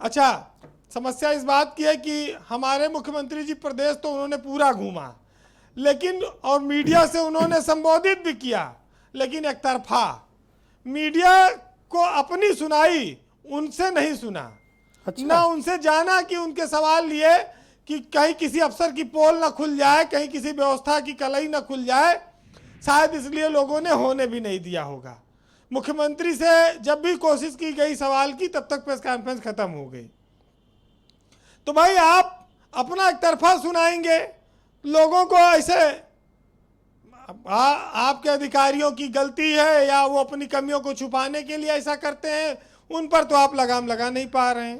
अच्छा, समस्या इस बात की है कि हमारे मुख्यमंत्री जी प्रदेश तो उन्होंने पूरा घूमा, लेकिन और मीडिया से उन्होंने संबोधित भी किया, लेकिन एक तरफा मीडिया को अपनी सुनाई, उनसे नहीं सुना। अच्छा। ना उनसे जाना कि उनके सवाल लिए कि कहीं किसी अफसर की पोल ना खुल जाए, कहीं किसी व्यवस्था की कलई ना खुल जाए। शायद इसलिए लोगों ने होने भी नहीं दिया होगा। मुख्यमंत्री से जब भी कोशिश की गई सवाल की, तब तक प्रेस कॉन्फ्रेंस खत्म हो गई। तो भाई आप अपना एक तरफा सुनाएंगे लोगों को, ऐसे आपके अधिकारियों की गलती है या वो अपनी कमियों को छुपाने के लिए ऐसा करते हैं, उन पर तो आप लगाम लगा नहीं पा रहे हैं।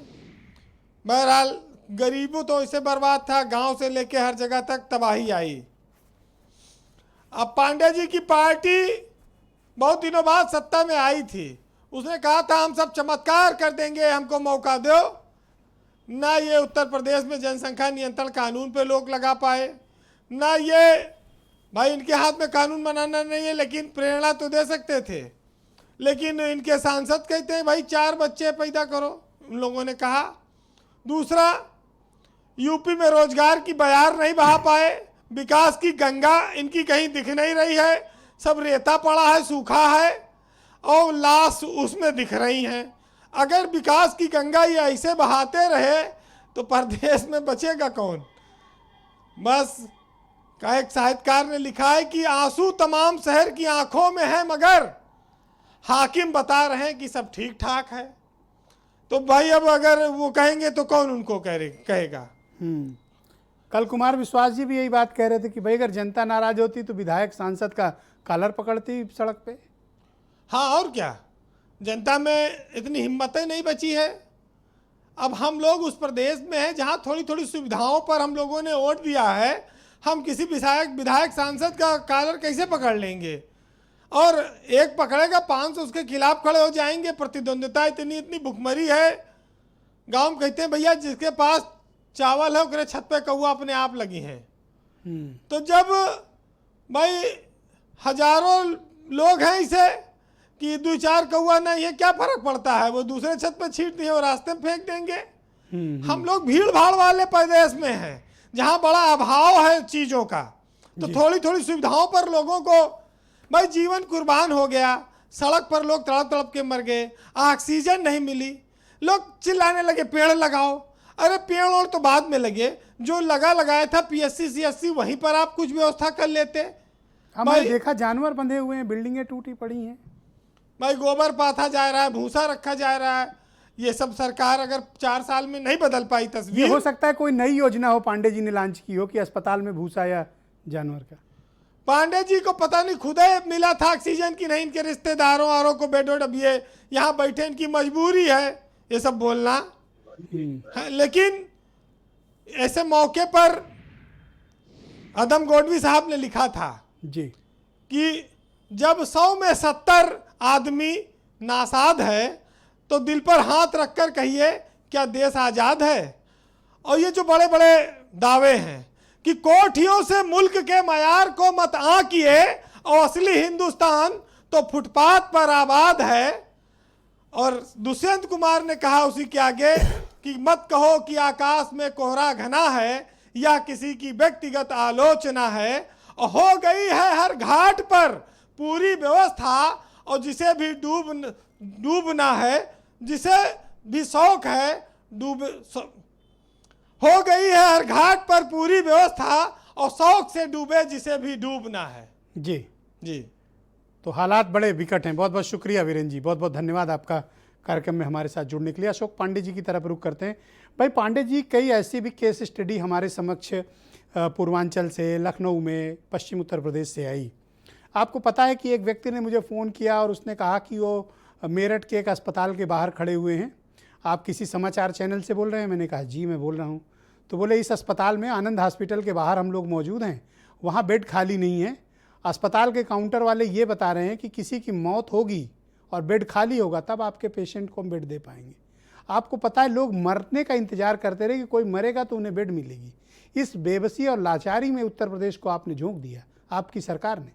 बहरहाल गरीबों तो इससे बर्बाद था, गांव से लेके हर जगह तक तबाही आई। अब पांडे जी की पार्टी बहुत दिनों बाद सत्ता में आई थी, उसने कहा था हम सब चमत्कार कर देंगे, हमको मौका दो। ना ये उत्तर प्रदेश में जनसंख्या नियंत्रण कानून पे लोग लगा पाए, ना ये भाई इनके हाथ में कानून बनाना नहीं है, लेकिन प्रेरणा तो दे सकते थे। लेकिन इनके सांसद कहते हैं भाई 4 बच्चे पैदा करो, उन लोगों ने कहा। दूसरा, यूपी में रोजगार की बयार नहीं बहा पाए, विकास की गंगा इनकी कहीं दिख नहीं रही है, सब रेता पड़ा है, सूखा है और लाश उसमें दिख रही हैं। अगर विकास की गंगा ये ऐसे बहाते रहे तो प्रदेश में बचेगा कौन। बस का एक साहित्यकार ने लिखा है कि आंसू तमाम शहर की आंखों में है, मगर हाकिम बता रहे हैं कि सब ठीक ठाक है। तो भाई अब अगर वो कहेंगे तो कौन उनको कहेगा। कल कुमार विश्वास जी भी यही बात कह रहे थे कि भाई अगर जनता नाराज होती तो विधायक सांसद का कॉलर पकड़ती सड़क पे। हाँ और क्या, जनता में इतनी हिम्मतें नहीं बची है। अब हम लोग उस प्रदेश में हैं जहाँ थोड़ी थोड़ी सुविधाओं पर हम लोगों ने वोट दिया है, हम किसी विधायक सांसद का कॉलर कैसे पकड़ लेंगे। और एक पकड़ेगा 500 उसके खिलाफ खड़े हो जाएंगे। प्रतिद्वंदिता इतनी भुखमरी है। गांव में कहते हैं भैया जिसके पास चावल है उसके छत पे कौआ अपने आप लगी हैं। तो जब भाई हजारों लोग हैं इसे कि 2-4 कौआ नहीं है, क्या फर्क पड़ता है, वो दूसरे छत पे छीट दिए और रास्ते में फेंक देंगे। हम लोग भीड़ भाड़ वाले प्रदेश में हैं जहाँ बड़ा अभाव है चीज़ों का, तो थोड़ी थोड़ी सुविधाओं पर लोगों को भाई जीवन कुर्बान हो गया। सड़क पर लोग तड़प तड़प के मर गए, ऑक्सीजन नहीं मिली, लोग चिल्लाने लगे पेड़ लगाओ। अरे पेड़ और तो बाद में लगे, जो लगाया था PSC CSC वहीं पर आप कुछ व्यवस्था कर लेते। हमने देखा जानवर बंधे हुए हैं, बिल्डिंगें टूटी पड़ी हैं भाई, गोबर पाथा जा रहा है, भूसा रखा जा रहा है। ये सब सरकार अगर 4 साल में नहीं बदल पाई तस्वीर। ये हो सकता है कोई नई योजना हो पांडे जी ने लॉन्च की हो कि अस्पताल में भूसा या जानवर का। पांडे जी को पता नहीं खुद ही मिला था ऑक्सीजन की नहीं, इनके रिश्तेदारों औरों को बेड अब ये यहाँ बैठे, इनकी मजबूरी है ये सब बोलना। लेकिन ऐसे मौके पर अदम गोडवी साहब ने लिखा था जी कि जब 100 में 70 आदमी नासाद है तो दिल पर हाथ रखकर कहिए क्या देश आज़ाद है। और ये जो बड़े बड़े दावे हैं कि कोठियों से मुल्क के मयार को मत आंकिए और असली हिंदुस्तान तो फुटपाथ पर आबाद है। और दुष्यंत कुमार ने कहा उसी के आगे कि मत कहो कि आकाश में कोहरा घना है या किसी की व्यक्तिगत आलोचना है, और हो गई है हर घाट पर पूरी व्यवस्था, और जिसे भी डूबना है, जिसे भी शौक है हो गई है हर घाट पर पूरी व्यवस्था, और शौक से डूबे जिसे भी डूबना है। जी तो हालात बड़े विकट हैं। बहुत बहुत शुक्रिया वीरेंद्र जी, बहुत बहुत धन्यवाद आपका कार्यक्रम में हमारे साथ जुड़ने के लिए। अशोक पांडे जी की तरफ रुख करते हैं। भाई पांडे जी, कई ऐसी भी केस स्टडी हमारे समक्ष पूर्वांचल से, लखनऊ में, पश्चिम उत्तर प्रदेश से आई। आपको पता है कि एक व्यक्ति ने मुझे फ़ोन किया और उसने कहा कि वो मेरठ के एक अस्पताल के बाहर खड़े हुए हैं। आप किसी समाचार चैनल से बोल रहे हैं? मैंने कहा जी मैं बोल रहा हूँ। तो बोले इस अस्पताल में, आनंद हॉस्पिटल के बाहर हम लोग मौजूद हैं, वहाँ बेड खाली नहीं है। अस्पताल के काउंटर वाले ये बता रहे हैं कि किसी की मौत होगी और बेड खाली होगा तब आपके पेशेंट को हम बेड दे पाएंगे। आपको पता है लोग मरने का इंतजार करते रहे कि कोई मरेगा तो उन्हें बेड मिलेगी। इस बेबसी और लाचारी में उत्तर प्रदेश को आपने झोंक दिया, आपकी सरकार ने।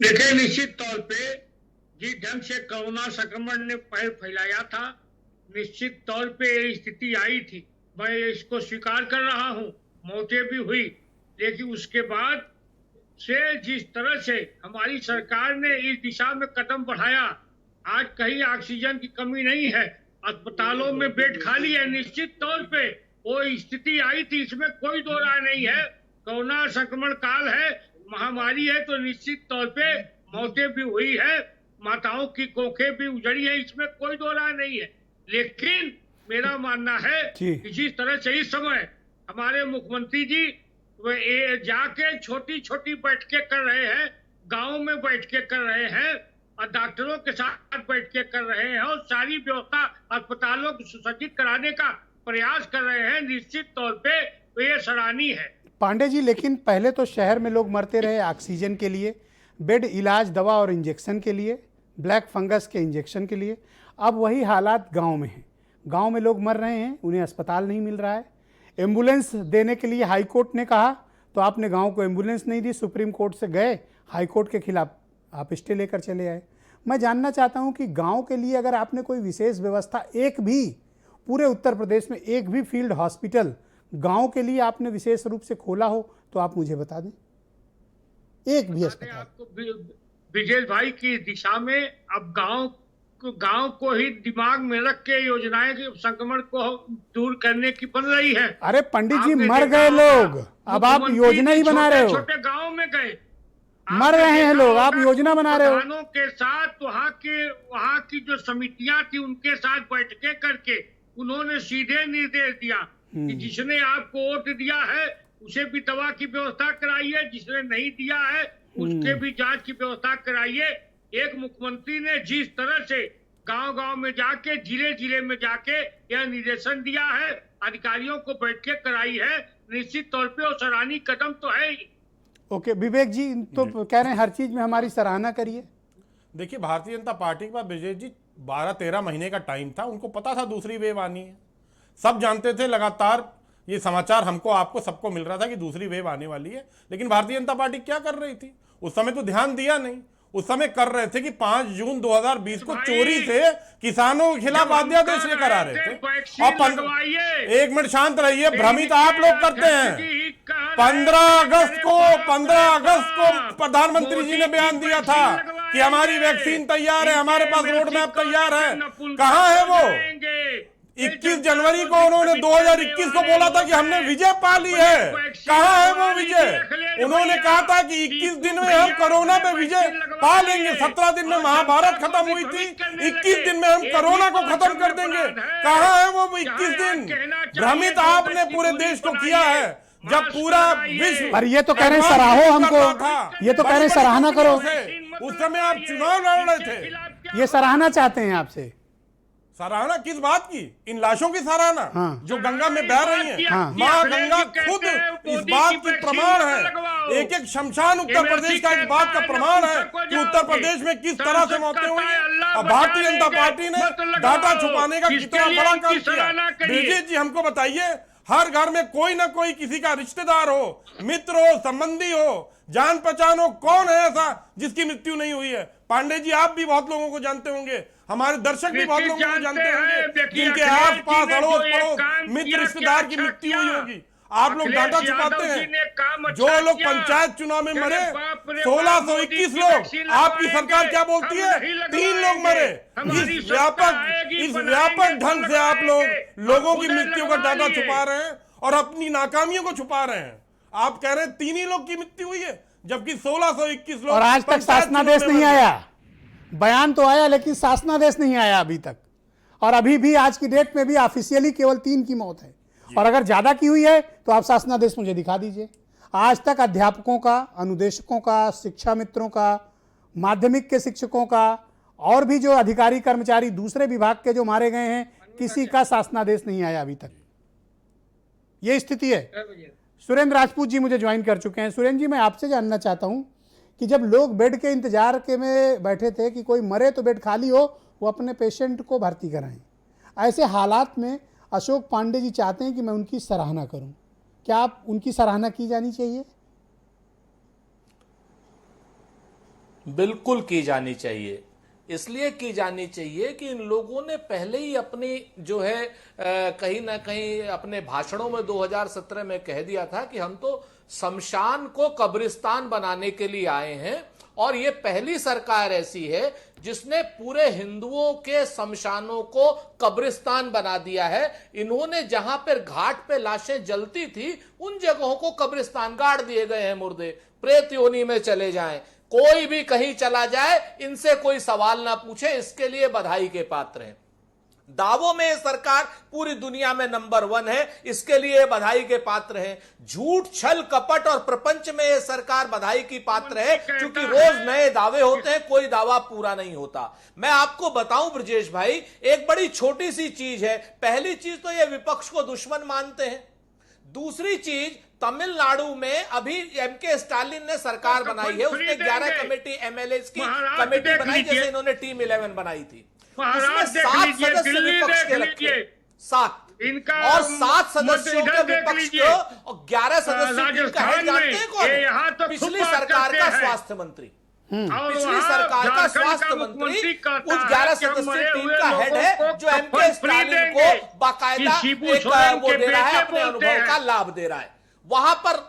देखिए, निश्चित तौर पे जिस ढंग से कोरोना संक्रमण ने पैर फैलाया था, निश्चित तौर पे ये स्थिति आई थी, मैं इसको स्वीकार कर रहा हूँ। मौतें भी हुई, लेकिन उसके बाद से जिस तरह से हमारी सरकार ने इस दिशा में कदम बढ़ाया, आज कहीं ऑक्सीजन की कमी नहीं है, अस्पतालों में बेड खाली है। निश्चित तौर पे वो स्थिति आई थी, इसमें कोई दो राय नहीं है। कोरोना संक्रमण काल है, महामारी है तो निश्चित तौर पे मौतें भी हुई है, माताओं की कोखें भी उजड़ी है, इसमें कोई दो राय नहीं है। लेकिन मेरा मानना है कि जिस तरह से इस समय हमारे मुख्यमंत्री जी जाके छोटी छोटी बैठकें कर रहे हैं, गाँव में बैठकें कर रहे हैं और डॉक्टरों के साथ बैठकें कर रहे हैं और सारी व्यवस्था अस्पतालों को सुसज्जित कराने का प्रयास कर रहे हैं, निश्चित तौर पे ये सराहनीय है। पांडे जी, लेकिन पहले तो शहर में लोग मरते रहे ऑक्सीजन के लिए, बेड, इलाज, दवा और इंजेक्शन के लिए, ब्लैक फंगस के इंजेक्शन के लिए। अब वही हालात गांव में हैं। गांव में लोग मर रहे हैं, उन्हें अस्पताल नहीं मिल रहा है। एम्बुलेंस देने के लिए हाई कोर्ट ने कहा तो आपने गांव को एम्बुलेंस नहीं दी, सुप्रीम कोर्ट से गए, हाई कोर्ट के खिलाफ आप स्टे लेकर चले आए। मैं जानना चाहता हूं कि गांव के लिए अगर आपने कोई विशेष व्यवस्था, एक भी पूरे उत्तर प्रदेश में एक भी फील्ड हॉस्पिटल गांव के लिए आपने विशेष रूप से खोला हो तो आप मुझे बता दें, एक भी अस्पताल। आपको विजय भाई की दिशा में अब गांव को ही दिमाग में रख के योजनाएं संक्रमण को दूर करने की बन रही है। अरे पंडित जी, मर गए लोग, अब आप योजना ही बना रहे हो। छोटे गांव में गए, मर रहे हैं लोग, आप योजना बना रहे हो। प्रधानों के साथ वहाँ की जो समितियां थी उनके साथ बैठकें करके उन्होंने सीधे निर्देश दिया कि जिसने आपको वोट दिया है उसे भी दवा की व्यवस्था कराइए, जिसने नहीं दिया है उसके भी जांच की व्यवस्था कराइए। एक मुख्यमंत्री ने जिस तरह से गांव-गांव में जाके, जिले में जाके यह निर्देशन दिया है, अधिकारियों को बैठकें कराई है, निश्चित तौर पे वो सराहनीय कदम तो है ही। ओके, विवेक जी तो कह रहे हैं हर चीज में हमारी सराहना करिए। देखिए, भारतीय जनता पार्टी के पास विजय जी 12-13 महीने का टाइम था, उनको पता था दूसरी वेव आनी है, सब जानते थे, लगातार ये समाचार हमको, आपको, सबको मिल रहा था कि दूसरी वेव आने वाली है। लेकिन भारतीय जनता पार्टी क्या कर रही थी उस समय? तो ध्यान दिया नहीं। उस समय कर रहे थे कि 5 जून 2020 को चोरी से किसानों के खिलाफ अध्यादेश लेकर आ रहे थे। और 1 मिनट शांत रहिए, भ्रमित आप लोग करते हैं। 15 अगस्त को प्रधानमंत्री जी ने बयान दिया था कि हमारी वैक्सीन तैयार है, हमारे पास रोड मैप तैयार है। कहां है वो? 21 जनवरी को उन्होंने 2021 को बोला था कि हमने विजय पा ली है। कहां है वो विजय? उन्होंने कहा था कि 21 दिन में हम कोरोना पे विजय पा लेंगे। 17 दिन में महाभारत खत्म हुई थी, 21 दिन में हम कोरोना को खत्म कर देंगे। कहां है वो 21 दिन? भ्रमित आपने पूरे देश को किया है, जब पूरा विश्व। पर ये तो कह रहे हैं सराहो हमको, ये तो कह रहे हैं सराहना करो। उस समय आप चुनाव लड़ रहे थे, ये सराहना चाहते हैं आपसे। सराहना किस बात की? इन लाशों की सराहना। हाँ। जो गंगा में बह रही हैं। हाँ। माँ गंगा खुद इस बात की प्रमाण है, एक शमशान उत्तर प्रदेश का इस बात का प्रमाण है कि उत्तर प्रदेश में किस तरह से मौतें हुई हैं। और भारतीय जनता पार्टी ने डाटा छुपाने का कितना बड़ा काम किया। ब्रिजेश जी, हमको बताइए, हर घर में कोई ना कोई किसी का रिश्तेदार हो, मित्र हो, संबंधी हो, जान पहचान हो, कौन है ऐसा जिसकी मृत्यु नहीं हुई है? पांडे जी, आप भी बहुत लोगों को जानते होंगे, हमारे दर्शक भी बहुत लोगों को जानते होंगे जिनके आस-पास, अड़ोस पड़ोस, मित्र रिश्तेदार की मृत्यु हुई होगी। आप लोग डाटा छुपाते हैं। जो लोग पंचायत चुनाव में मरे 1621 लोग, आपकी सरकार क्या बोलती है? 3 लोग मरे। इस व्यापक ढंग से आप लोगों की मृत्यु का डाटा छुपा रहे हैं और अपनी नाकामियों को छुपा रहे हैं। आप कह रहे हैं 3 ही लोग की मृत्यु हुई है, जबकि 1621 लोग। और आज तक शासनादेश नहीं आया। बयान तो आया लेकिन शासनादेश नहीं आया अभी तक। और अभी भी आज की डेट में भी ऑफिशियली केवल 3 की मौत है। और अगर ज्यादा की हुई है तो आप शासनादेश मुझे दिखा दीजिए। आज तक अध्यापकों का, अनुदेशकों का, शिक्षा मित्रों का, माध्यमिक के शिक्षकों का और भी जो अधिकारी कर्मचारी दूसरे विभाग के जो मारे गए हैं, किसी का शासनादेश नहीं आया अभी तक। ये स्थिति है। सुरेंद्र राजपूत जी मुझे ज्वाइन कर चुके हैं। सुरेंद्र जी, मैं आपसे जानना चाहता हूं कि जब लोग बेड के इंतजार के में बैठे थे कि कोई मरे तो बेड खाली हो, वो अपने पेशेंट को भर्ती कराएं, ऐसे हालात में अशोक पांडे जी चाहते हैं कि मैं उनकी सराहना करूं। क्या आप उनकी सराहना की जानी चाहिए? बिल्कुल की जानी चाहिए। इसलिए की जानी चाहिए कि इन लोगों ने पहले ही अपनी जो है कहीं ना कहीं अपने भाषणों में 2017 में कह दिया था कि हम तो शमशान को कब्रिस्तान बनाने के लिए आए हैं और ये पहली सरकार ऐसी है जिसने पूरे हिंदुओं के शमशानों को कब्रिस्तान बना दिया है। इन्होंने जहां पर घाट पे लाशें जलती थी उन जगहों को कब्रिस्तान गाड़ दिए गए हैं। मुर्दे प्रेत योनि में चले जाएं, कोई भी कहीं चला जाए, इनसे कोई सवाल ना पूछे, इसके लिए बधाई के पात्र हैं। दावों में सरकार पूरी दुनिया में नंबर 1 है, इसके लिए बधाई के पात्र है। झूठ, छल, कपट और प्रपंच में यह सरकार बधाई की पात्र है, क्योंकि रोज नए दावे होते हैं, कोई दावा पूरा नहीं होता। मैं आपको बताऊं ब्रजेश भाई, एक बड़ी छोटी सी चीज है। पहली चीज तो यह विपक्ष को दुश्मन मानते हैं। दूसरी चीज, तमिलनाडु में अभी एमके स्टालिन ने सरकार बनाई है, उसने 11 कमेटी एमएलए की कमेटी बनाई, जैसे इन्होंने टीम 11 बनाई थी। उसमें 7 सदस्य विपक्ष के रखे, 7 और 7 सदस्यों के विपक्ष के और 11 सदस्यों का हेड जानते हैं कौन है? पिछली सरकार का स्वास्थ्य मंत्री, पिछली सरकार का स्वास्थ्य मंत्री उस 11 सदस्यीय टीम का हेड है, जो एमके स्टालिन को बाकायदा एक वो दे रहा है, अपने अनुभव का लाभ दे रहा है। वहां पर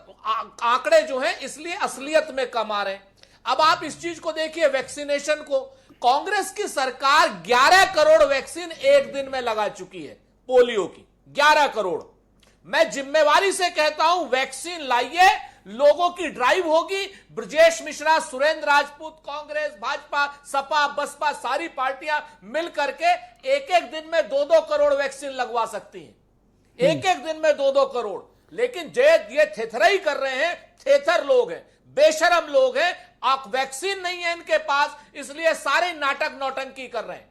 आंकड़े जो हैं इसलिए असलियत में कम आ रहे हैं। अब आप इस चीज को देखिए, वैक्सीनेशन को कांग्रेस की सरकार 11 करोड़ वैक्सीन एक दिन में लगा चुकी है, पोलियो की 11 करोड़। मैं जिम्मेवारी से कहता हूं, वैक्सीन लाइए, लोगों की ड्राइव होगी। ब्रजेश मिश्रा, सुरेंद्र राजपूत, कांग्रेस, भाजपा, सपा, बसपा, सारी पार्टियां मिल करके एक एक दिन में 2-2 करोड़ वैक्सीन लगवा सकती हैं, एक एक दिन में 2-2 करोड़। लेकिन ये थेथराई कर रहे हैं, थेथर लोग हैं, बेशरम लोग हैं। आप वैक्सीन नहीं है इनके पास, इसलिए सारे नाटक नौटंकी कर रहे हैं।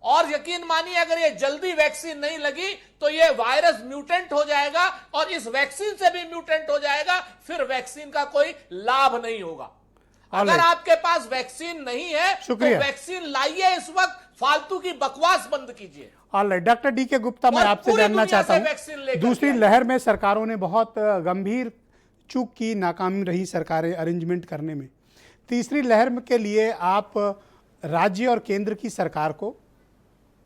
और यकीन मानिए, अगर ये जल्दी वैक्सीन नहीं लगी तो ये वायरस म्यूटेंट हो जाएगा, और इस वैक्सीन से भी म्यूटेंट हो जाएगा, फिर वैक्सीन का कोई लाभ नहीं होगा। अगर आपके पास वैक्सीन नहीं है तो वैक्सीन लाइए, इस वक्त फालतू की बकवास बंद कीजिए। Alright, doctor DK. गुप्ता, मैं आपसे जानना चाहता हूं, दूसरी लहर में सरकारों ने बहुत गंभीर चूक की, नाकाम रही सरकारें अरेंजमेंट करने में। तीसरी लहर के लिए आप राज्य और केंद्र की सरकार को,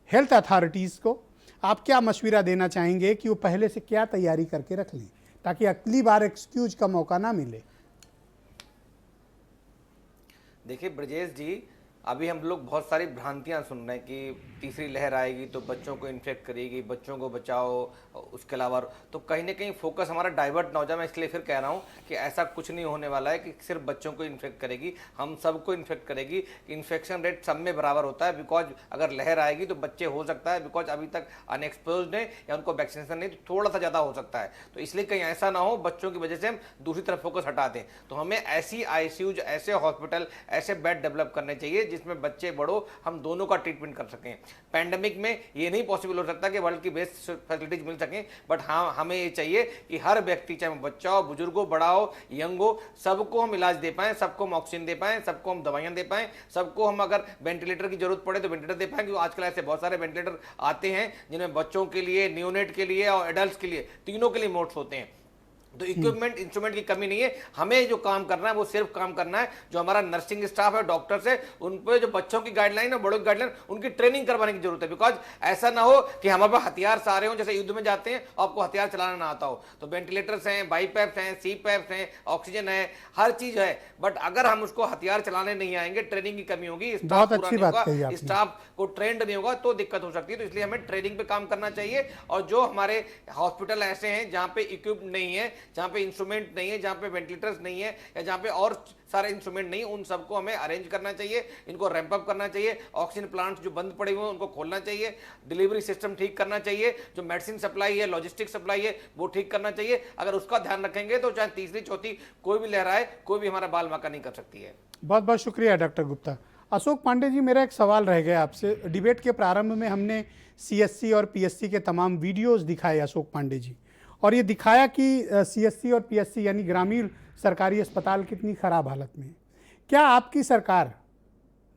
हेल्थ अथॉरिटीज़ को आप क्या मशविरा देना चाहेंगे कि वो पहले से क्या तैयारी करके रख लें, ताकि अगली बार एक्सक्यूज का मौका ना मिले? देखिए ब्रजेश जी, अभी हम लोग बहुत सारी भ्रांतियां सुन रहे हैं कि तीसरी लहर आएगी तो बच्चों को इन्फेक्ट करेगी, बच्चों को बचाओ, उसके अलावा तो कहीं ना कहीं फोकस हमारा डाइवर्ट ना हो जाए। मैं इसलिए फिर कह रहा हूं कि ऐसा कुछ नहीं होने वाला है कि सिर्फ बच्चों को इन्फेक्ट करेगी, हम सबको इन्फेक्ट करेगी। इन्फेक्शन रेट सब में बराबर होता है, बिकॉज अगर लहर आएगी तो बच्चे हो सकता है, बिकॉज अभी तक अनएक्सपोज्ड है या उनको वैक्सीनेशन नहीं, तो थोड़ा सा ज़्यादा हो सकता है। तो इसलिए कहीं ऐसा ना हो बच्चों की वजह से हम दूसरी तरफ फोकस हटा दें। तो हमें ऐसी ICU, ऐसे हॉस्पिटल, ऐसे बेड डेवलप करने चाहिए जिसमें बच्चे बड़ों हम दोनों का ट्रीटमेंट कर सकें। पैंडेमिक में ये नहीं पॉसिबल हो सकता कि वर्ल्ड की बेस्ट फैसिलिटीज मिल सकें, बट हाँ हमें ये चाहिए कि हर व्यक्ति, चाहे बच्चा हो, बुजुर्ग हो, बड़ा हो, यंग हो, सबको हम इलाज दे पाएं, सबको हम ऑक्सीजन दे पाएं, सबको हम दवाइयां दे पाएं, सबको हम अगर वेंटिलेटर की जरूरत पड़े तो वेंटिलेटर दे पाएं। क्योंकि आजकल ऐसे बहुत सारे वेंटिलेटर आते हैं जिनमें बच्चों के लिए, नियोनेट के लिए और एडल्ट के लिए, तीनों के लिए मोड्स होते हैं। तो इक्विपमेंट, इंस्ट्रूमेंट की कमी नहीं है। हमें जो काम करना है वो सिर्फ काम करना है जो हमारा नर्सिंग स्टाफ है, डॉक्टर्स है, उन पे जो बच्चों की गाइडलाइन है, बड़ों की गाइडलाइन, उनकी ट्रेनिंग करवाने की जरूरत है। बिकॉज ऐसा ना हो कि हमारे पास हथियार सारे हों, जैसे युद्ध में जाते हैं और आपको हथियार चलाना ना आता हो। तो वेंटिलेटर्स हैं, बाईपैप्स हैं, सीपैप्स हैं, ऑक्सीजन है, हर चीज है, बट अगर हम उसको हथियार चलाने नहीं आएंगे, ट्रेनिंग की कमी होगी, स्टाफ पूरा नहीं होगा, स्टाफ को ट्रेंड नहीं होगा, तो दिक्कत हो सकती है। तो इसलिए हमें ट्रेनिंग पे काम करना चाहिए। और जो हमारे हॉस्पिटल ऐसे हैं जहां पे इक्विप नहीं है, जहां पे इंस्ट्रूमेंट नहीं है, जहां पे वेंटिलेटर्स नहीं है, या जहां पे और सारे इंस्ट्रूमेंट नहीं, उन सबको हमें अरेंज करना चाहिए, इनको रैंप अप करना चाहिए। ऑक्सीजन प्लांट्स जो बंद पड़े हुए हैं उनको खोलना चाहिए, डिलीवरी सिस्टम ठीक करना चाहिए, जो मेडिसिन सप्लाई है, लॉजिस्टिक सप्लाई है, वो ठीक करना चाहिए। अगर उसका ध्यान रखेंगे तो चाहे तीसरी चौथी कोई भी लहर आए, कोई भी हमारा बाल बांका नहीं कर सकती है। बहुत बहुत शुक्रिया डॉक्टर गुप्ता। अशोक पांडे जी, मेरा एक सवाल रह गया आपसे। डिबेट के प्रारंभ में हमने CSC और PSC के तमाम वीडियोस दिखाए अशोक पांडे जी, और ये दिखाया कि CSC और PSC यानी ग्रामीण सरकारी अस्पताल कितनी ख़राब हालत में है। क्या आपकी सरकार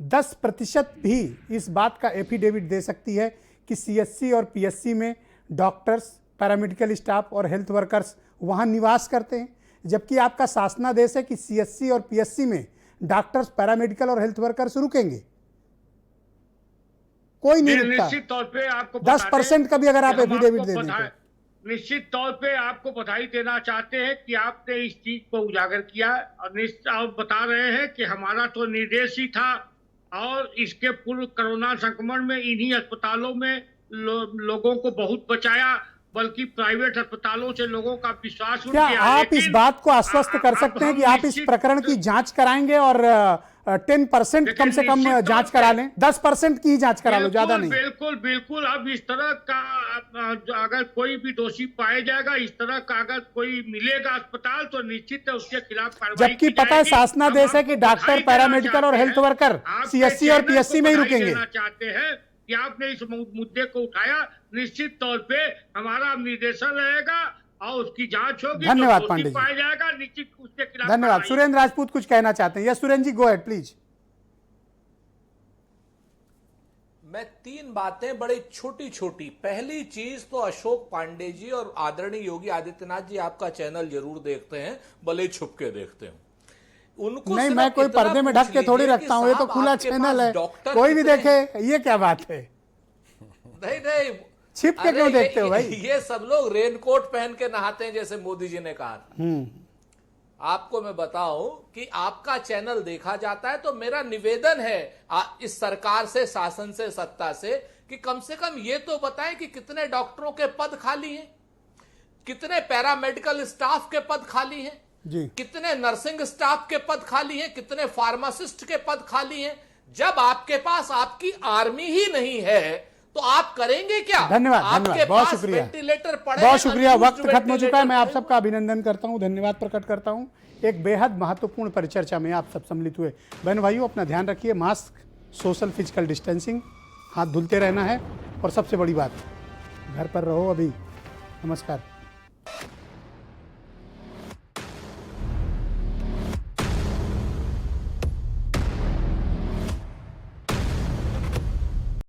10% भी इस बात का एफिडेविट दे सकती है कि CSC और PSC में डॉक्टर्स, पैरामेडिकल स्टाफ और हेल्थ वर्कर्स वहाँ निवास करते हैं, जबकि आपका शासनादेश है कि CSC और PSC में डॉक्टर्स, पैरामेडिकल और हेल्थ वर्कर्स रुकेंगे? कोई नहीं रुकता। निश्चित तौर पे आपको 10% का भी अगर आप एफिडेविट दे दें तो निश्चित तौर पे आपको बधाई देना चाहते हैं कि आपने इस चीज को उजागर किया और आप बता रहे हैं कि हमारा तो निर्देश ही था और इसके पूर्व कोरोना संक्रमण में इन्हीं अस्पतालों में लोगों को बहुत बचाया, बल्कि प्राइवेट अस्पतालों से लोगों का विश्वास उठ क्या गया। आप इस बात को आश्वस्त कर सकते हैं कि आप इस प्रकरण की जांच कराएंगे और 10% कम से कम जांच करा लें? 10% की जांच करा लो, ज्यादा नहीं। बिल्कुल बिल्कुल। अब इस तरह का अगर कोई भी दोषी पाया जाएगा, इस तरह का अगर कोई मिलेगा अस्पताल, तो निश्चित है उसके खिलाफ कार्रवाई जबकि पता है शासनादेश है कि डॉक्टर, पैरामेडिकल और हेल्थ वर्कर CSC और PSC में ही रुकेंगे। चाहते हैं कि आपने इस मुद्दे को उठाया। निश्चित तौर पे हमारा निर्देशन रहेगा और उसकी जांच होगी। धन्यवाद पांडे जी। पाया जाएगा निश्चित उसके खिलाफ। धन्यवाद। सुरेंद्र राजपूत कुछ कहना चाहते हैं? Yes Surendra ji, go ahead please. मैं 3 बातें बड़ी छोटी छोटी। पहली चीज तो अशोक पांडे जी और आदरणीय योगी आदित्यनाथ जी आपका चैनल जरूर देखते हैं, भले छुप के देखते हैं। उनको नहीं, मैं कोई पर्दे में ढक के थोड़ी रखता हूं, ये तो खुला चैनल है, कोई भी देखे। ये क्या बात है? नहीं छिप के क्यों देखते हो भाई? ये सब लोग रेनकोट पहन के नहाते हैं, जैसे मोदी जी ने कहा। आपको मैं बताऊं कि आपका चैनल देखा जाता है, तो मेरा निवेदन है इस सरकार से, शासन से, सत्ता से, कि कम से कम ये तो बताएं कि कितने डॉक्टरों के पद खाली हैं, कितने पैरामेडिकल स्टाफ के पद खाली हैं जी, कितने नर्सिंग स्टाफ के पद खाली हैं, कितने फार्मासिस्ट के पद खाली हैं। जब आपके पास आपकी आर्मी ही नहीं है तो आप करेंगे क्या? धन्यवाद, धन्यवाद, बहुत शुक्रिया, बहुत शुक्रिया। वक्त खत्म हो चुका है। मैं आप सबका अभिनंदन करता हूं, धन्यवाद प्रकट करता हूं। एक बेहद महत्वपूर्ण परिचर्चा में आप सब सम्मिलित हुए। बहन भाइयों, अपना ध्यान रखिए, मास्क, सोशल फिजिकल डिस्टेंसिंग, हाथ धुलते रहना है, और सबसे बड़ी बात, घर पर रहो अभी। नमस्कार।